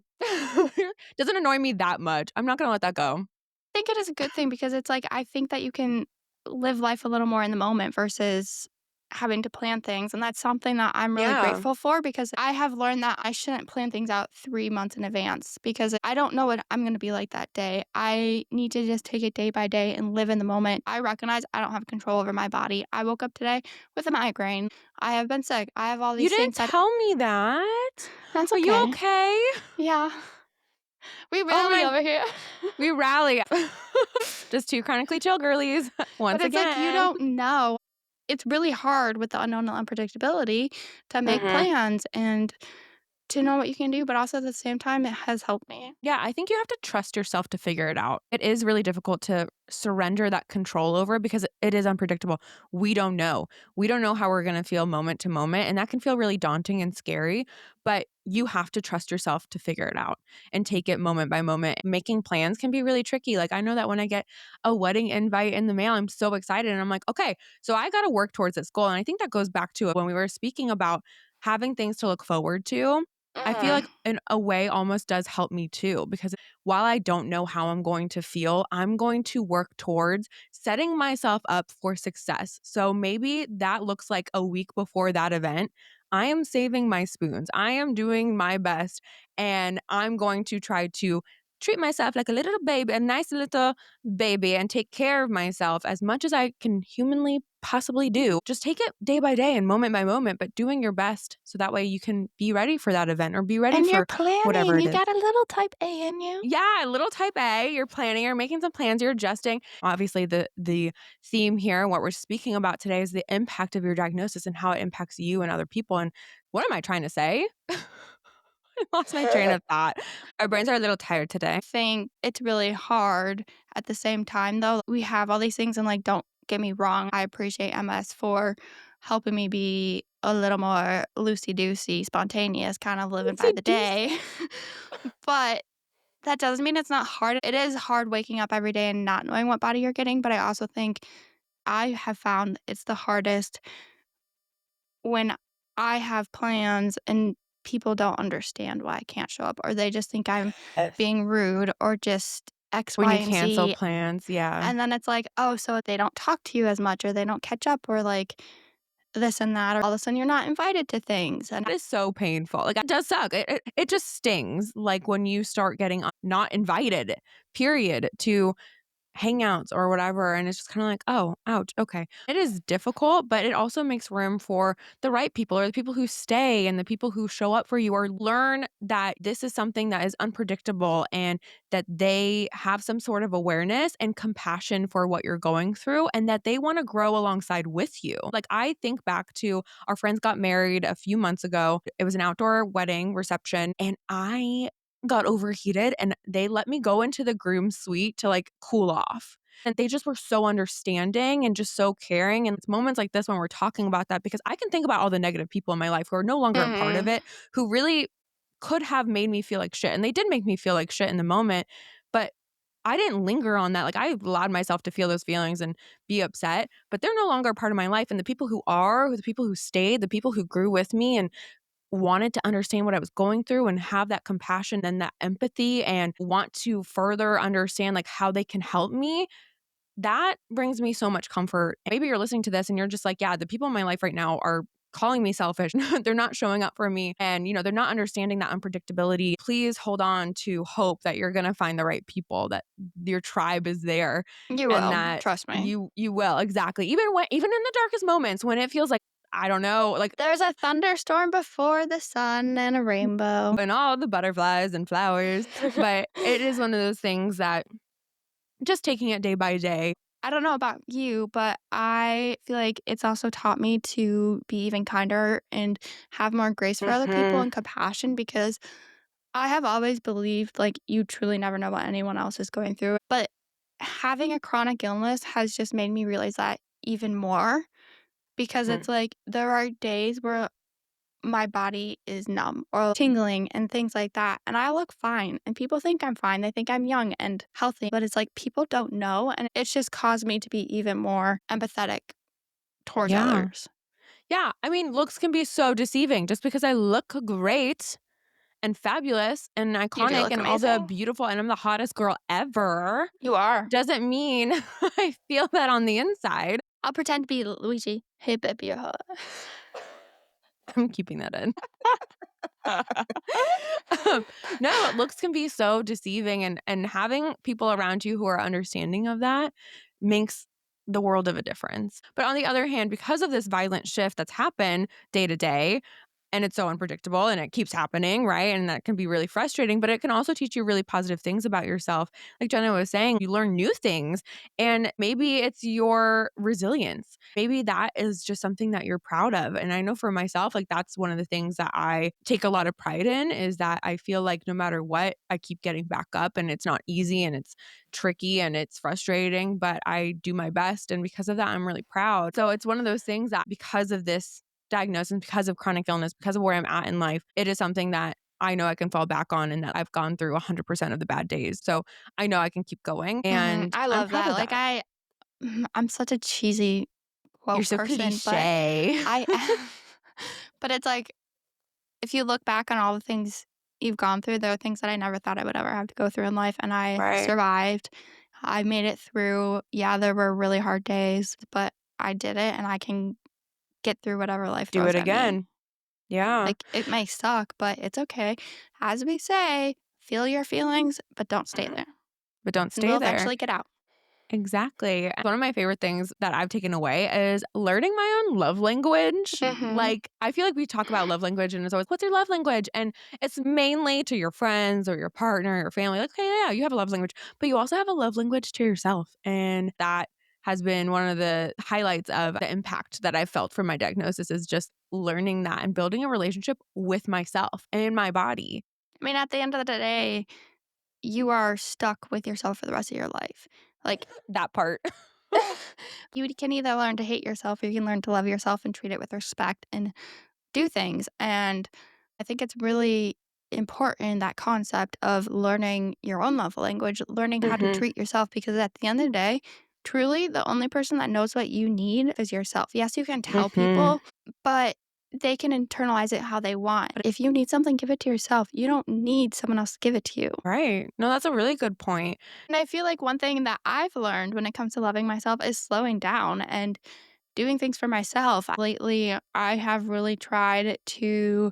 Doesn't annoy me that much. I'm not gonna let that go. Think it is a good thing because it's like I think that you can live life a little more in the moment versus having to plan things. And that's something that I'm really Yeah. grateful for because I have learned that I shouldn't plan things out 3 months in advance because I don't know what I'm going to be like that day. I need to just take it day by day and live in the moment. I recognize I don't have control over my body. I woke up today with a migraine. I have been sick. I have all You these didn't things that tell me that. that's Are you okay. okay? Yeah. We Oh rally my, over here. we rally. Just two chronically chill girlies But once it's like you again. don't know. It's really hard with the unknown and unpredictability to make Mhm. plans and to know what you can do, but also at the same time, it has helped me. Yeah, I think you have to trust yourself to figure it out. It is really difficult to surrender that control over because it is unpredictable. We don't know. We don't know how we're going to feel moment to moment. And that can feel really daunting and scary. But you have to trust yourself to figure it out and take it moment by moment. Making plans can be really tricky. Like, I know that when I get a wedding invite in the mail, I'm so excited. And I'm like, okay, so I got to work towards this goal. And I think that goes back to when we were speaking about having things to look forward to. I feel Mhm. like in a way almost does help me too, because while I don't know how I'm going to feel, I'm going to work towards setting myself up for success. So maybe that looks like a week before that event. I am saving my spoons. I am doing my best and I'm going to try to treat myself like a little baby, a nice little baby, and take care of myself as much as I can humanly possibly do. Just take it day by day and moment by moment, but doing your best so that way you can be ready for that event or be ready And you're for whatever planning, it you is. got a little type A in you. Yeah, little type A, you're planning, you're making some plans, you're adjusting. Obviously, the theme here and what we're speaking about today is the impact of your diagnosis and how it impacts you and other people. And what am I trying to say? I lost my train of thought. Our brains are a little tired today. Think it's really hard at the same time, though. We have all these things, and like, don't get me wrong, I appreciate MS for helping me be a little more loosey goosey, spontaneous, kind of living by the Oopsie-doopsie. day. But that doesn't mean it's not hard. It is hard waking up every day and not knowing what body you're getting. But I also think I have found it's the hardest when I have plans and people don't understand why I can't show up, or they just think I'm being rude or just X, When Y, you and cancel Z. plans, yeah. And then it's like, oh, so they don't talk to you as much or they don't catch up or like this and that, or all of a sudden you're not invited to things. And That is so painful. Like, it does suck. It just stings, like, when you start getting, not invited, period, to hangouts or whatever, and it's just kinda like, "Oh, ouch, okay." It is difficult, but it also makes room for the right people or the people who stay and the people who show up for you or learn that this is something that is unpredictable and that they have some sort of awareness and compassion for what you're going through and that they wanna grow alongside with you. Like, I think back to our friends got married a few months ago. It was an outdoor wedding reception, and I got overheated and they let me go into the groom's suite to like cool off. And they just were so understanding and just so caring. And it's moments like this when we're talking about that because I can think about all the negative people in my life who are no longer a part of Mhm. it, who really could have made me feel like shit. And they did make me feel like shit in the moment, but I didn't linger on that. Like I allowed myself to feel those feelings and be upset, but they're no longer a part of my life. And the people who are, the people who stayed, the people who grew with me and wanted to understand what I was going through and have that compassion and that empathy and want to further understand like how they can help me, that brings me so much comfort. Maybe you're listening to this and you're just like, yeah, the people in my life right now are calling me selfish. They're not showing up for me and they're not understanding that unpredictability. Please hold on to hope that you're going to find the right people, that your tribe is there You and will, that trust me. you will exactly. Even in the darkest moments when it feels like I don't know, like There's a thunderstorm before the sun and a rainbow. and all the butterflies and flowers, but it is one of those things that just taking it day by day. I don't know about you, but I feel like it's also taught me to be even kinder and have more grace for other people Mhm. and compassion because I have always believed like you truly never know what anyone else is going through. But having a chronic illness has just made me realize that even more because Mhm. it's like there are days where my body is numb or tingling and things like that. And I look fine. And people think I'm fine. They think I'm young and healthy. But it's like people don't know. And it's just caused me to be even more empathetic towards Yeah. others. Yeah, I mean, looks can be so deceiving. Just because I look great and fabulous and You do iconic look and all the amazing. beautiful and I'm the hottest girl ever You are. doesn't mean I feel that on the inside. I'll pretend to be Luigi. Hey, baby, you're hot. I'm keeping that in. Um, no, looks can be so deceiving and having people around you who are understanding of that makes the world of a difference. But on the other hand, because of this violent shift that's happened day to day, and it's so unpredictable and it keeps happening, right? And that can be really frustrating, but it can also teach you really positive things about yourself. Like Jenna was saying, you learn new things, and maybe it's your resilience. Maybe that is just something that you're proud of. And I know for myself, like that's one of the things that I take a lot of pride in, is that I feel like no matter what, I keep getting back up, and it's not easy and it's tricky and it's frustrating, but I do my best. And because of that, I'm really proud. So it's one of those things that because of this diagnosis, because of chronic illness, because of where I'm at in life, it is something that I know I can fall back on, and that I've gone through 100% of the bad days. So I know I can keep going, and I I'm love proud that. of that. I'm such a cheesy You're quote so person, but cliche. I but it's like, if you look back on all the things you've gone through, there are things that I never thought I would ever have to go through in life, and I Right. survived. I made it through. Yeah, there were really hard days, but I did it, and I can get through whatever life Do throws it at me. again. Yeah. Like, it may suck, but it's okay. As we say, feel your feelings, but don't stay there, But don't and stay we'll there. eventually get out. Exactly. One of my favorite things that I've taken away is learning my own love language. Mhm. Like, I feel like we talk about love language and it's always, what's your love language? And it's mainly to your friends or your partner or family. Like, okay, yeah, you have a love language, but you also have a love language to yourself. And that has been one of the highlights of the impact that I've felt from my diagnosis, is just learning that and building a relationship with myself and my body. I mean, at the end of the day, you are stuck with yourself for the rest of your life. Like, That part. you can either learn to hate yourself or you can learn to love yourself and treat it with respect and do things. And I think it's really important, that concept of learning your own love language, learning how to Hmm. treat yourself, because at the end of the day, truly the only person that knows what you need is yourself. Yes, you can tell Hmm. people, but they can internalize it how they want. If you need something, give it to yourself. You don't need someone else to give it to you. Right. No, that's a really good point. And I feel like one thing that I've learned when it comes to loving myself is slowing down and doing things for myself. Lately, I have really tried to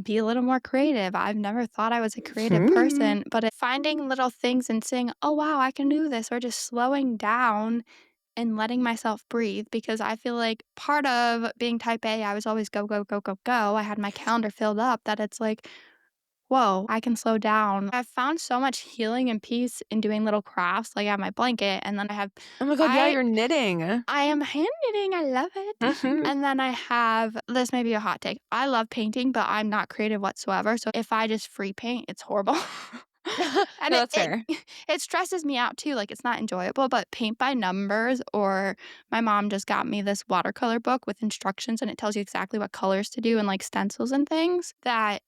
be a little more creative. I've never thought I was a creative Hmm. person, but finding little things and saying, oh, wow, I can do this, or just slowing down and letting myself breathe. Because I feel like part of being type A, I was always go, go, go, go, go. I had my calendar filled up, that it's like, whoa, I can slow down. I've found so much healing and peace in doing little crafts. Like I have my blanket, and then Oh my god, yeah, I you're knitting. I am hand knitting, I love it. Mhm. And then I have, this may be a hot take. I love painting, but I'm not creative whatsoever. So if I just free paint, it's horrible. And No, it, that's it fair. it stresses me out too. Like, it's not enjoyable, but paint by numbers, or my mom just got me this watercolor book with instructions, and it tells you exactly what colors to do and like stencils and things, that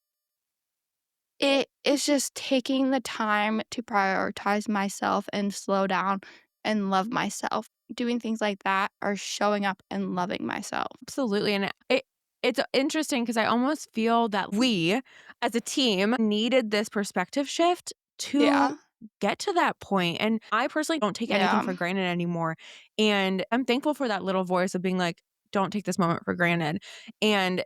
it is just taking the time to prioritize myself and slow down and love myself. Doing things like that are showing up and loving myself. Absolutely, and it's interesting because I almost feel that we, as a team, needed this perspective shift to Yeah. get to that point, and I personally don't take anything Yeah. for granted anymore, and I'm thankful for that little voice of being like, "Don't take this moment for granted," and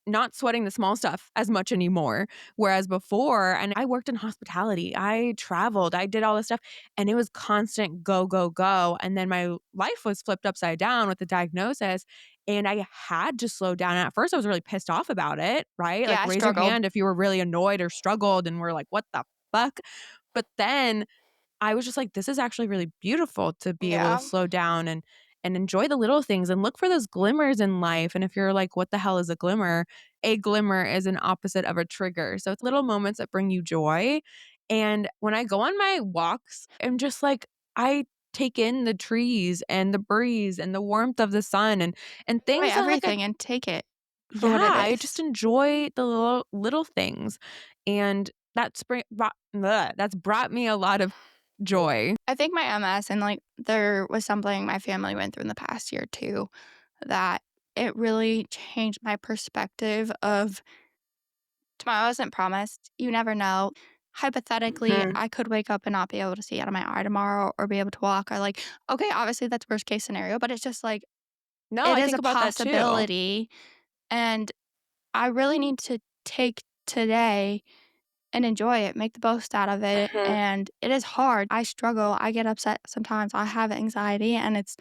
not sweating the small stuff as much anymore. Whereas before, and I worked in hospitality, I traveled, I did all this stuff, and it was constant go, go, go. And then my life was flipped upside down with the diagnosis. And I had to slow down. And at first, I was really pissed off about it, right? Yeah, Like, I raise your struggled. hand if you were really annoyed or struggled and were like, what the fuck? But then I was just like, this is actually really beautiful to be able to Yeah. slow down and enjoy the little things and look for those glimmers in life. And if you're like, what the hell is a glimmer? A glimmer is an opposite of a trigger. So it's little moments that bring you joy. And when I go on my walks, I'm just like, I take in the trees and the breeze and the warmth of the sun and Enjoy things that like I, everything and take it for what yeah, it I just is. enjoy the little things. And that's brought me a lot of joy. I think my MS, and like there was something my family went through in the past year too, that it really changed my perspective of tomorrow isn't promised. You never know. Hypothetically, Mhm. I could wake up and not be able to see out of my eye tomorrow or be able to walk, or like, okay, obviously that's worst case scenario, but it's just like, No, it I is think a about that too. possibility. And I really need to take today and enjoy it, make the most out of it. Mhm. And it is hard. I struggle. I get upset sometimes. I have anxiety, and it's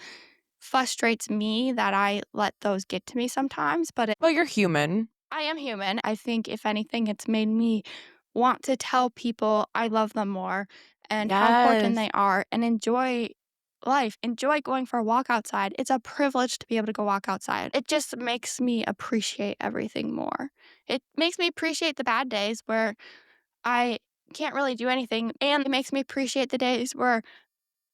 frustrates me that I let those get to me sometimes. But Well, you're human. I am human. I think if anything, it's made me want to tell people I love them more and how important Yes. they are and enjoy life, enjoy going for a walk outside. It's a privilege to be able to go walk outside. It just makes me appreciate everything more. It makes me appreciate the bad days where I can't really do anything, and it makes me appreciate the days where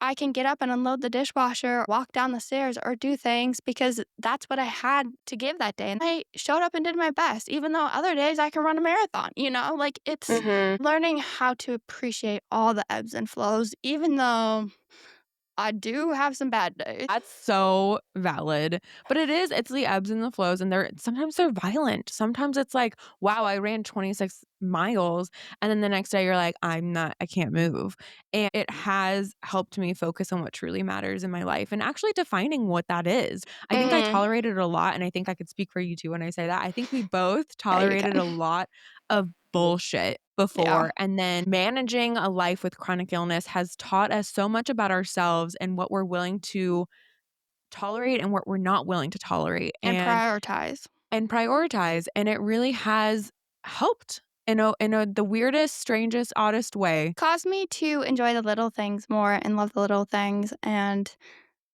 I can get up and unload the dishwasher, walk down the stairs, or do things because that's what I had to give that day. And I showed up and did my best, even though other days I can run a marathon, you know? Like it's Mhm. learning how to appreciate all the ebbs and flows, even though I do have some bad days. That's so valid. But it's the ebbs and the flows, and they're violent. Sometimes it's like, wow, I ran 26 miles. And then the next day you're like, I can't move. And it has helped me focus on what truly matters in my life and actually defining what that is. I think I Hmm. tolerated a lot. And I think I could speak for you too when I say that. I think we both Yeah, you tolerated can. a lot of bullshit Yeah. before. And then managing a life with chronic illness has taught us so much about ourselves and what we're willing to tolerate and what we're not willing to tolerate And prioritize. and prioritize. And it really has helped in the weirdest, strangest, oddest way. Caused me to enjoy the little things more and love the little things and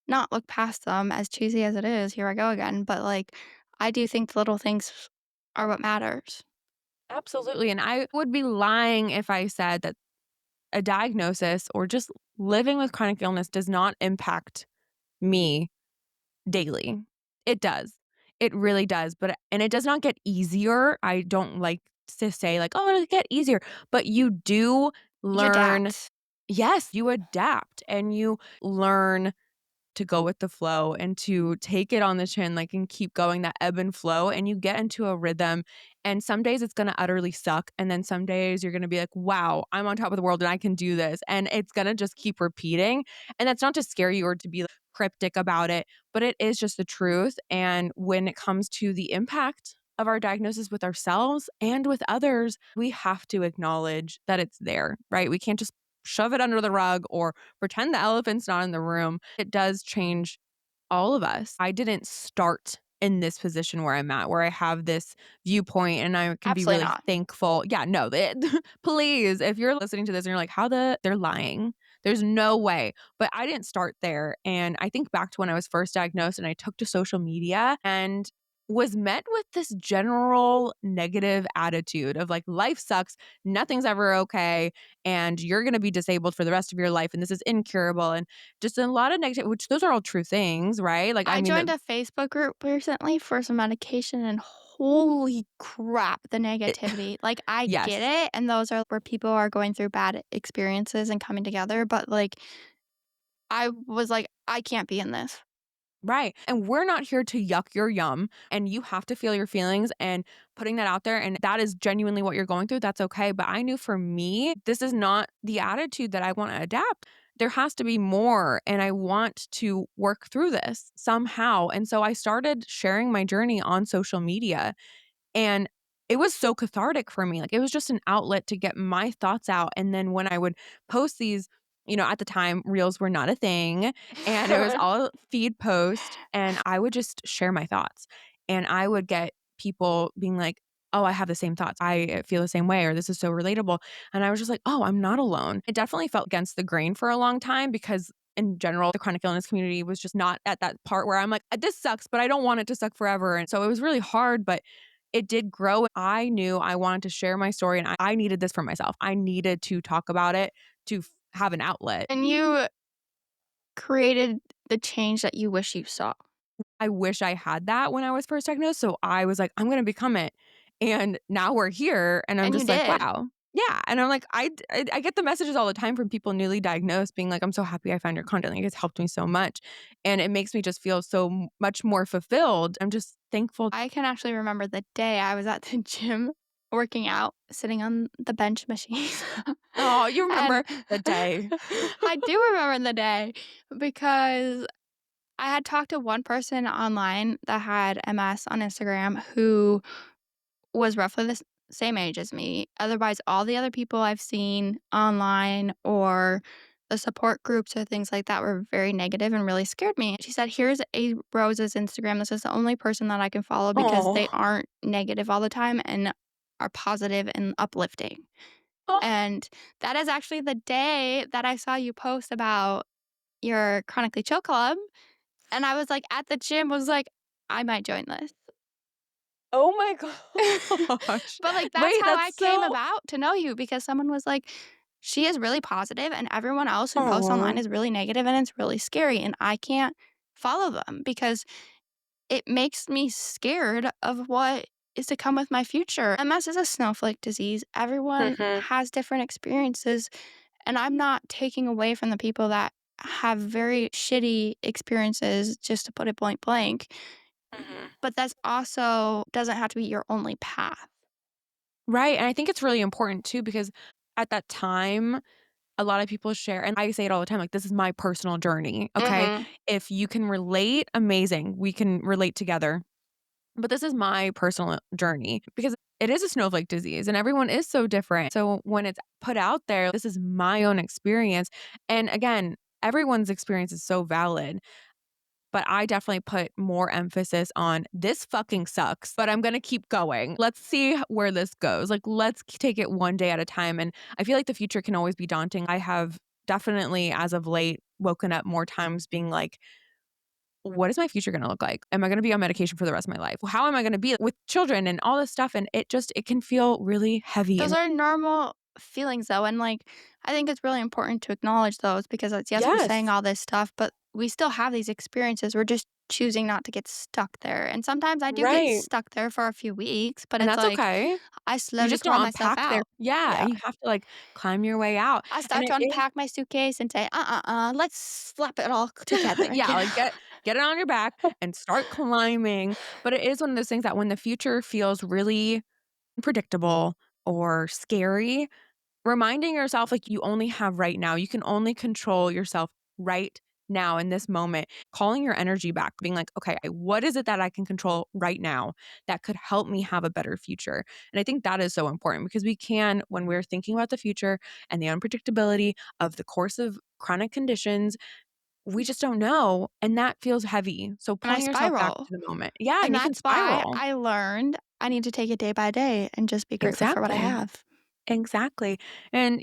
not look past them, as cheesy as it is. Here I go again. But like, I do think the little things are what matters. Absolutely. And I would be lying if I said that a diagnosis or just living with chronic illness does not impact me daily. It does. It really does, and it does not get easier. I don't like to say like, "Oh, it'll get easier," but you do You learn. adapt. Yes, you adapt and you learn to go with the flow and to take it on the chin, like, and keep going that ebb and flow, and you get into a rhythm, and some days it's gonna utterly suck, and then some days you're gonna be like, "Wow, I'm on top of the world and I can do this," and it's gonna just keep repeating, and that's not to scare you or to be, like, cryptic about it, but it is just the truth, and when it comes to the impact of our diagnosis with ourselves and with others, we have to acknowledge that it's there, right? We can't just shove it under the rug or pretend the elephant's not in the room. It does change all of us. I didn't start in this position where I'm at, where I have this viewpoint and I can be Absolutely really not. thankful. Yeah, no, please, if you're listening to this and you're like, they're lying. There's no way. But I didn't start there. And I think back to when I was first diagnosed and I took to social media and was met with this general negative attitude of like, life sucks, nothing's ever okay, and you're going to be disabled for the rest of your life, and this is incurable. And just a lot of negative, which those are all true things, right? Like, I I mean, joined a Facebook group recently for some medication, and holy crap, the it, negativity. Like, I get yes. it. And those are where people are going through bad experiences and coming together. But like, I was like, I can't be in this. Right. And we're not here to yuck your yum. And you have to feel your feelings and putting that out there. And that is genuinely what you're going through. That's okay. But I knew for me, this is not the attitude that I want to adapt. There has to be more. And I want to work through this somehow. And so I started sharing my journey on social media. And it was so cathartic for me. Like, it was just an outlet to get my thoughts out. And then when I would post these, at the time, reels were not a thing, and it was all feed post, and I would just share my thoughts. And I would get people being like, "Oh, I have the same thoughts. I feel the same way," or "This is so relatable." And I was just like, "Oh, I'm not alone." It definitely felt against the grain for a long time because in general, the chronic illness community was just not at that part where I'm like, "This sucks, but I don't want it to suck forever." And so it was really hard, but it did grow. I knew I wanted to share my story and I needed this for myself. I needed to talk about it to have an outlet. And you created the change that you wish you saw. I wish I had that when I was first diagnosed. So I was like, I'm going to become it. And now we're here. And I'm And you just like, did. wow. Yeah. And I'm like, I get the messages all the time from people newly diagnosed being like, I'm so happy I found your content. Like, it's helped me so much. And it makes me just feel so much more fulfilled. I'm just thankful. I can actually remember the day I was at the gym working out, sitting on the bench machines. Oh, you And remember the day. I do remember the day because I had talked to one person online that had MS on Instagram who was roughly the same age as me. Otherwise, all the other people I've seen online or The support groups or things like that were very negative and really scared me. She said, "Here's a Rose's Instagram. This is the only person that I can follow because they Oh. aren't negative all the time and are positive and uplifting." Oh. And that is actually the day that I saw you post about your chronically chill club, and I was, like, at the gym, was like, "I might join this." Oh my gosh. But, like, that's Wait, how I that's came so about to know you because someone was like, "She is really positive, and everyone else who posts Aw. online is really negative, and it's really scary, and I can't follow them because it makes me scared of what is to come with my future." MS is a snowflake disease. Everyone Mhm, has different experiences, and I'm not taking away from the people that have very shitty experiences, just to put it point blank, mhm. but that's also doesn't have to be your only path. Right, and I think it's really important too because at that time, a lot of people share and I say it all the time, like, "This is my personal journey, okay? Mhm. If you can relate, amazing, we can relate together." But this is my personal journey because it is a snowflake disease and everyone is so different. So when it's put out there, this is my own experience. And again, everyone's experience is so valid. But I definitely put more emphasis on this fucking sucks, but I'm going to keep going. Let's see where this goes. Like, let's take it one day at a time. And I feel like the future can always be daunting. I have definitely, as of late, woken up more times being like, what is my future gonna look like? Am I gonna be on medication for the rest of my life? How am I gonna be with children and all this stuff? And it can feel really heavy Those and are normal feelings, though, and, like, I think it's really important to acknowledge those because it's yes, we're saying yes, all this stuff, but we still have these experiences. We're just choosing not to get stuck there, and sometimes I do get right. stuck there for a few weeks, but And it's that's like okay. I You slowly just claw don't myself unpack there. out. Yeah, Yeah. and you have to like climb your way out. I And start it to is unpack my suitcase and say, let's slap it all together and yeah, get like out." get it on your back and start climbing. But it is one of those things that when the future feels really predictable or scary, reminding yourself, like, you only have right now. You can only control yourself right now in this moment. Calling your energy back, being like, "Okay, what is it that I can control right now that could help me have a better future?" And I think that is so important because we can, when we're thinking about the future and the unpredictability of the course of chronic conditions, we just don't know, and that feels heavy. So And I pulling yourself back spiral. to the moment. Yeah, And and you can that's why spiral. I learned I need to take it day by day and just be grateful for what I Exactly. have. Exactly. And,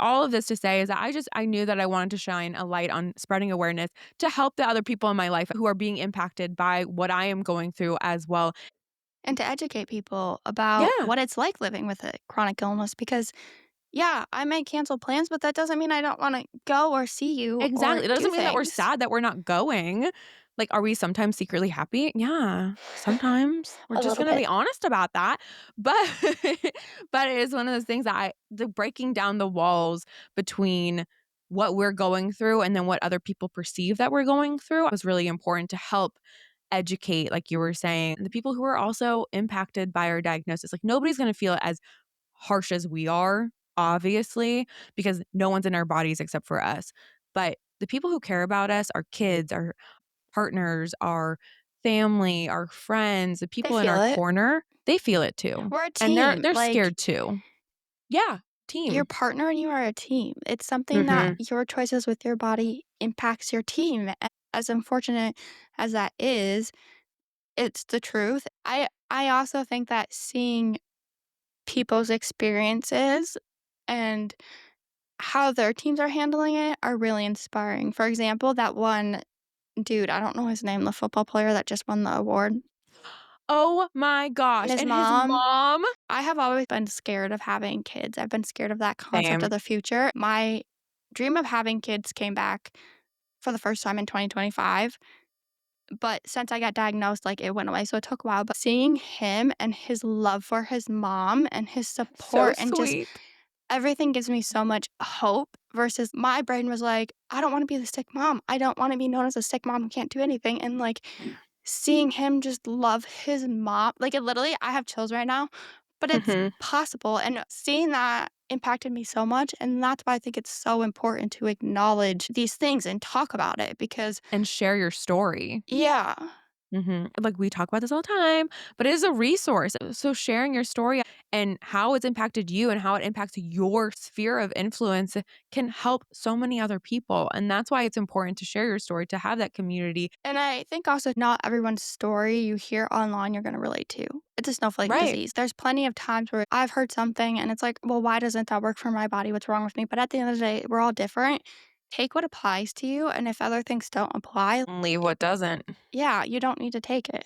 all of this to say is that I knew that I wanted to shine a light on spreading awareness to help the other people in my life who are being impacted by what I am going through as well. And to educate people about Yeah, what it's like living with a chronic illness because, yeah, I may cancel plans, but that doesn't mean I don't want to go or see you or exactly. That do doesn't mean that we're things. sad that we're not going. Like, are we sometimes secretly happy? Yeah, sometimes. We're A just little gonna bit. be honest about that. But but it is one of those things that the breaking down the walls between what we're going through and then what other people perceive that we're going through was really important to help educate, like you were saying, the people who are also impacted by our diagnosis. Like, nobody's gonna feel it as harsh as we are, obviously, because no one's in our bodies except for us. But the people who care about us, our kids, our partners, our family, our friends, the They people in feel our it. corner, they feel it too. We're a And they're team. they're Like, scared too. Yeah, your team. partner and you are a team. It's something that Mhm. your choices with your body impacts your team. As unfortunate as that is, it's the truth. I also think that seeing people's experiences and how their teams are handling it are really inspiring. For example, that one dude, I don't know his name, the football player that just won the award, Oh my and gosh, his and his mom. mom I have always been scared of having kids. I've been scared of that concept same. of the future. My dream of having kids came back for the first time in 2025, but since I got diagnosed, like, it went away, so it took a while, but seeing him and his love for his mom and his So support and just sweet. everything gives me so much hope versus my brain was like, "I don't wanna be the sick mom. I don't wanna be known as a sick mom who can't do anything," and, like, seeing him just love his mom like, it literally I have chills right now, but it's Mhm. possible, and seeing that impacted me so much, and that's why I think it's so important to acknowledge these things and talk about it because And share your story. yeah. Like, we talk about this all the time, but it is a resource. So sharing your story and how it's impacted you and how it impacts your sphere of influence can help so many other people, and that's why it's important to share your story, to have that community. And I think also not everyone's story you hear online you're gonna relate to. It's a snowflake Right. disease. There's plenty of times where I've heard something and it's like, well, why doesn't that work for my body? What's wrong with me? But at the end of the day, we're all different. Take what applies to you. And if other things don't apply, Leave what doesn't. yeah, you don't need to take it.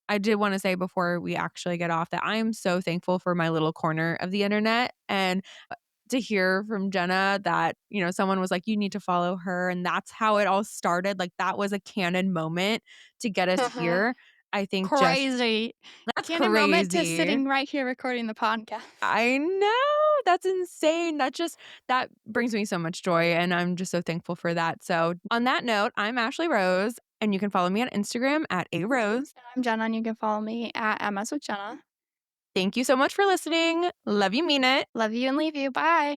I did wanna say before we actually get off that I am so thankful for my little corner of the internet, and to hear from Jenna that, someone was like, "You need to follow her," and that's how it all started, like, that was a canon moment to get us here. I think just Crazy. that's Canon moment to crazy. sitting right here recording the podcast. I know, that's insane. That brings me so much joy, and I'm just so thankful for that. So, on that note, I'm Ashley Rose, and you can follow me on Instagram at @arose. I'm Jenna, and you can follow me at MS with Jenna. Thank you so much for listening. Love you, mean it. Love you and leave you. Bye.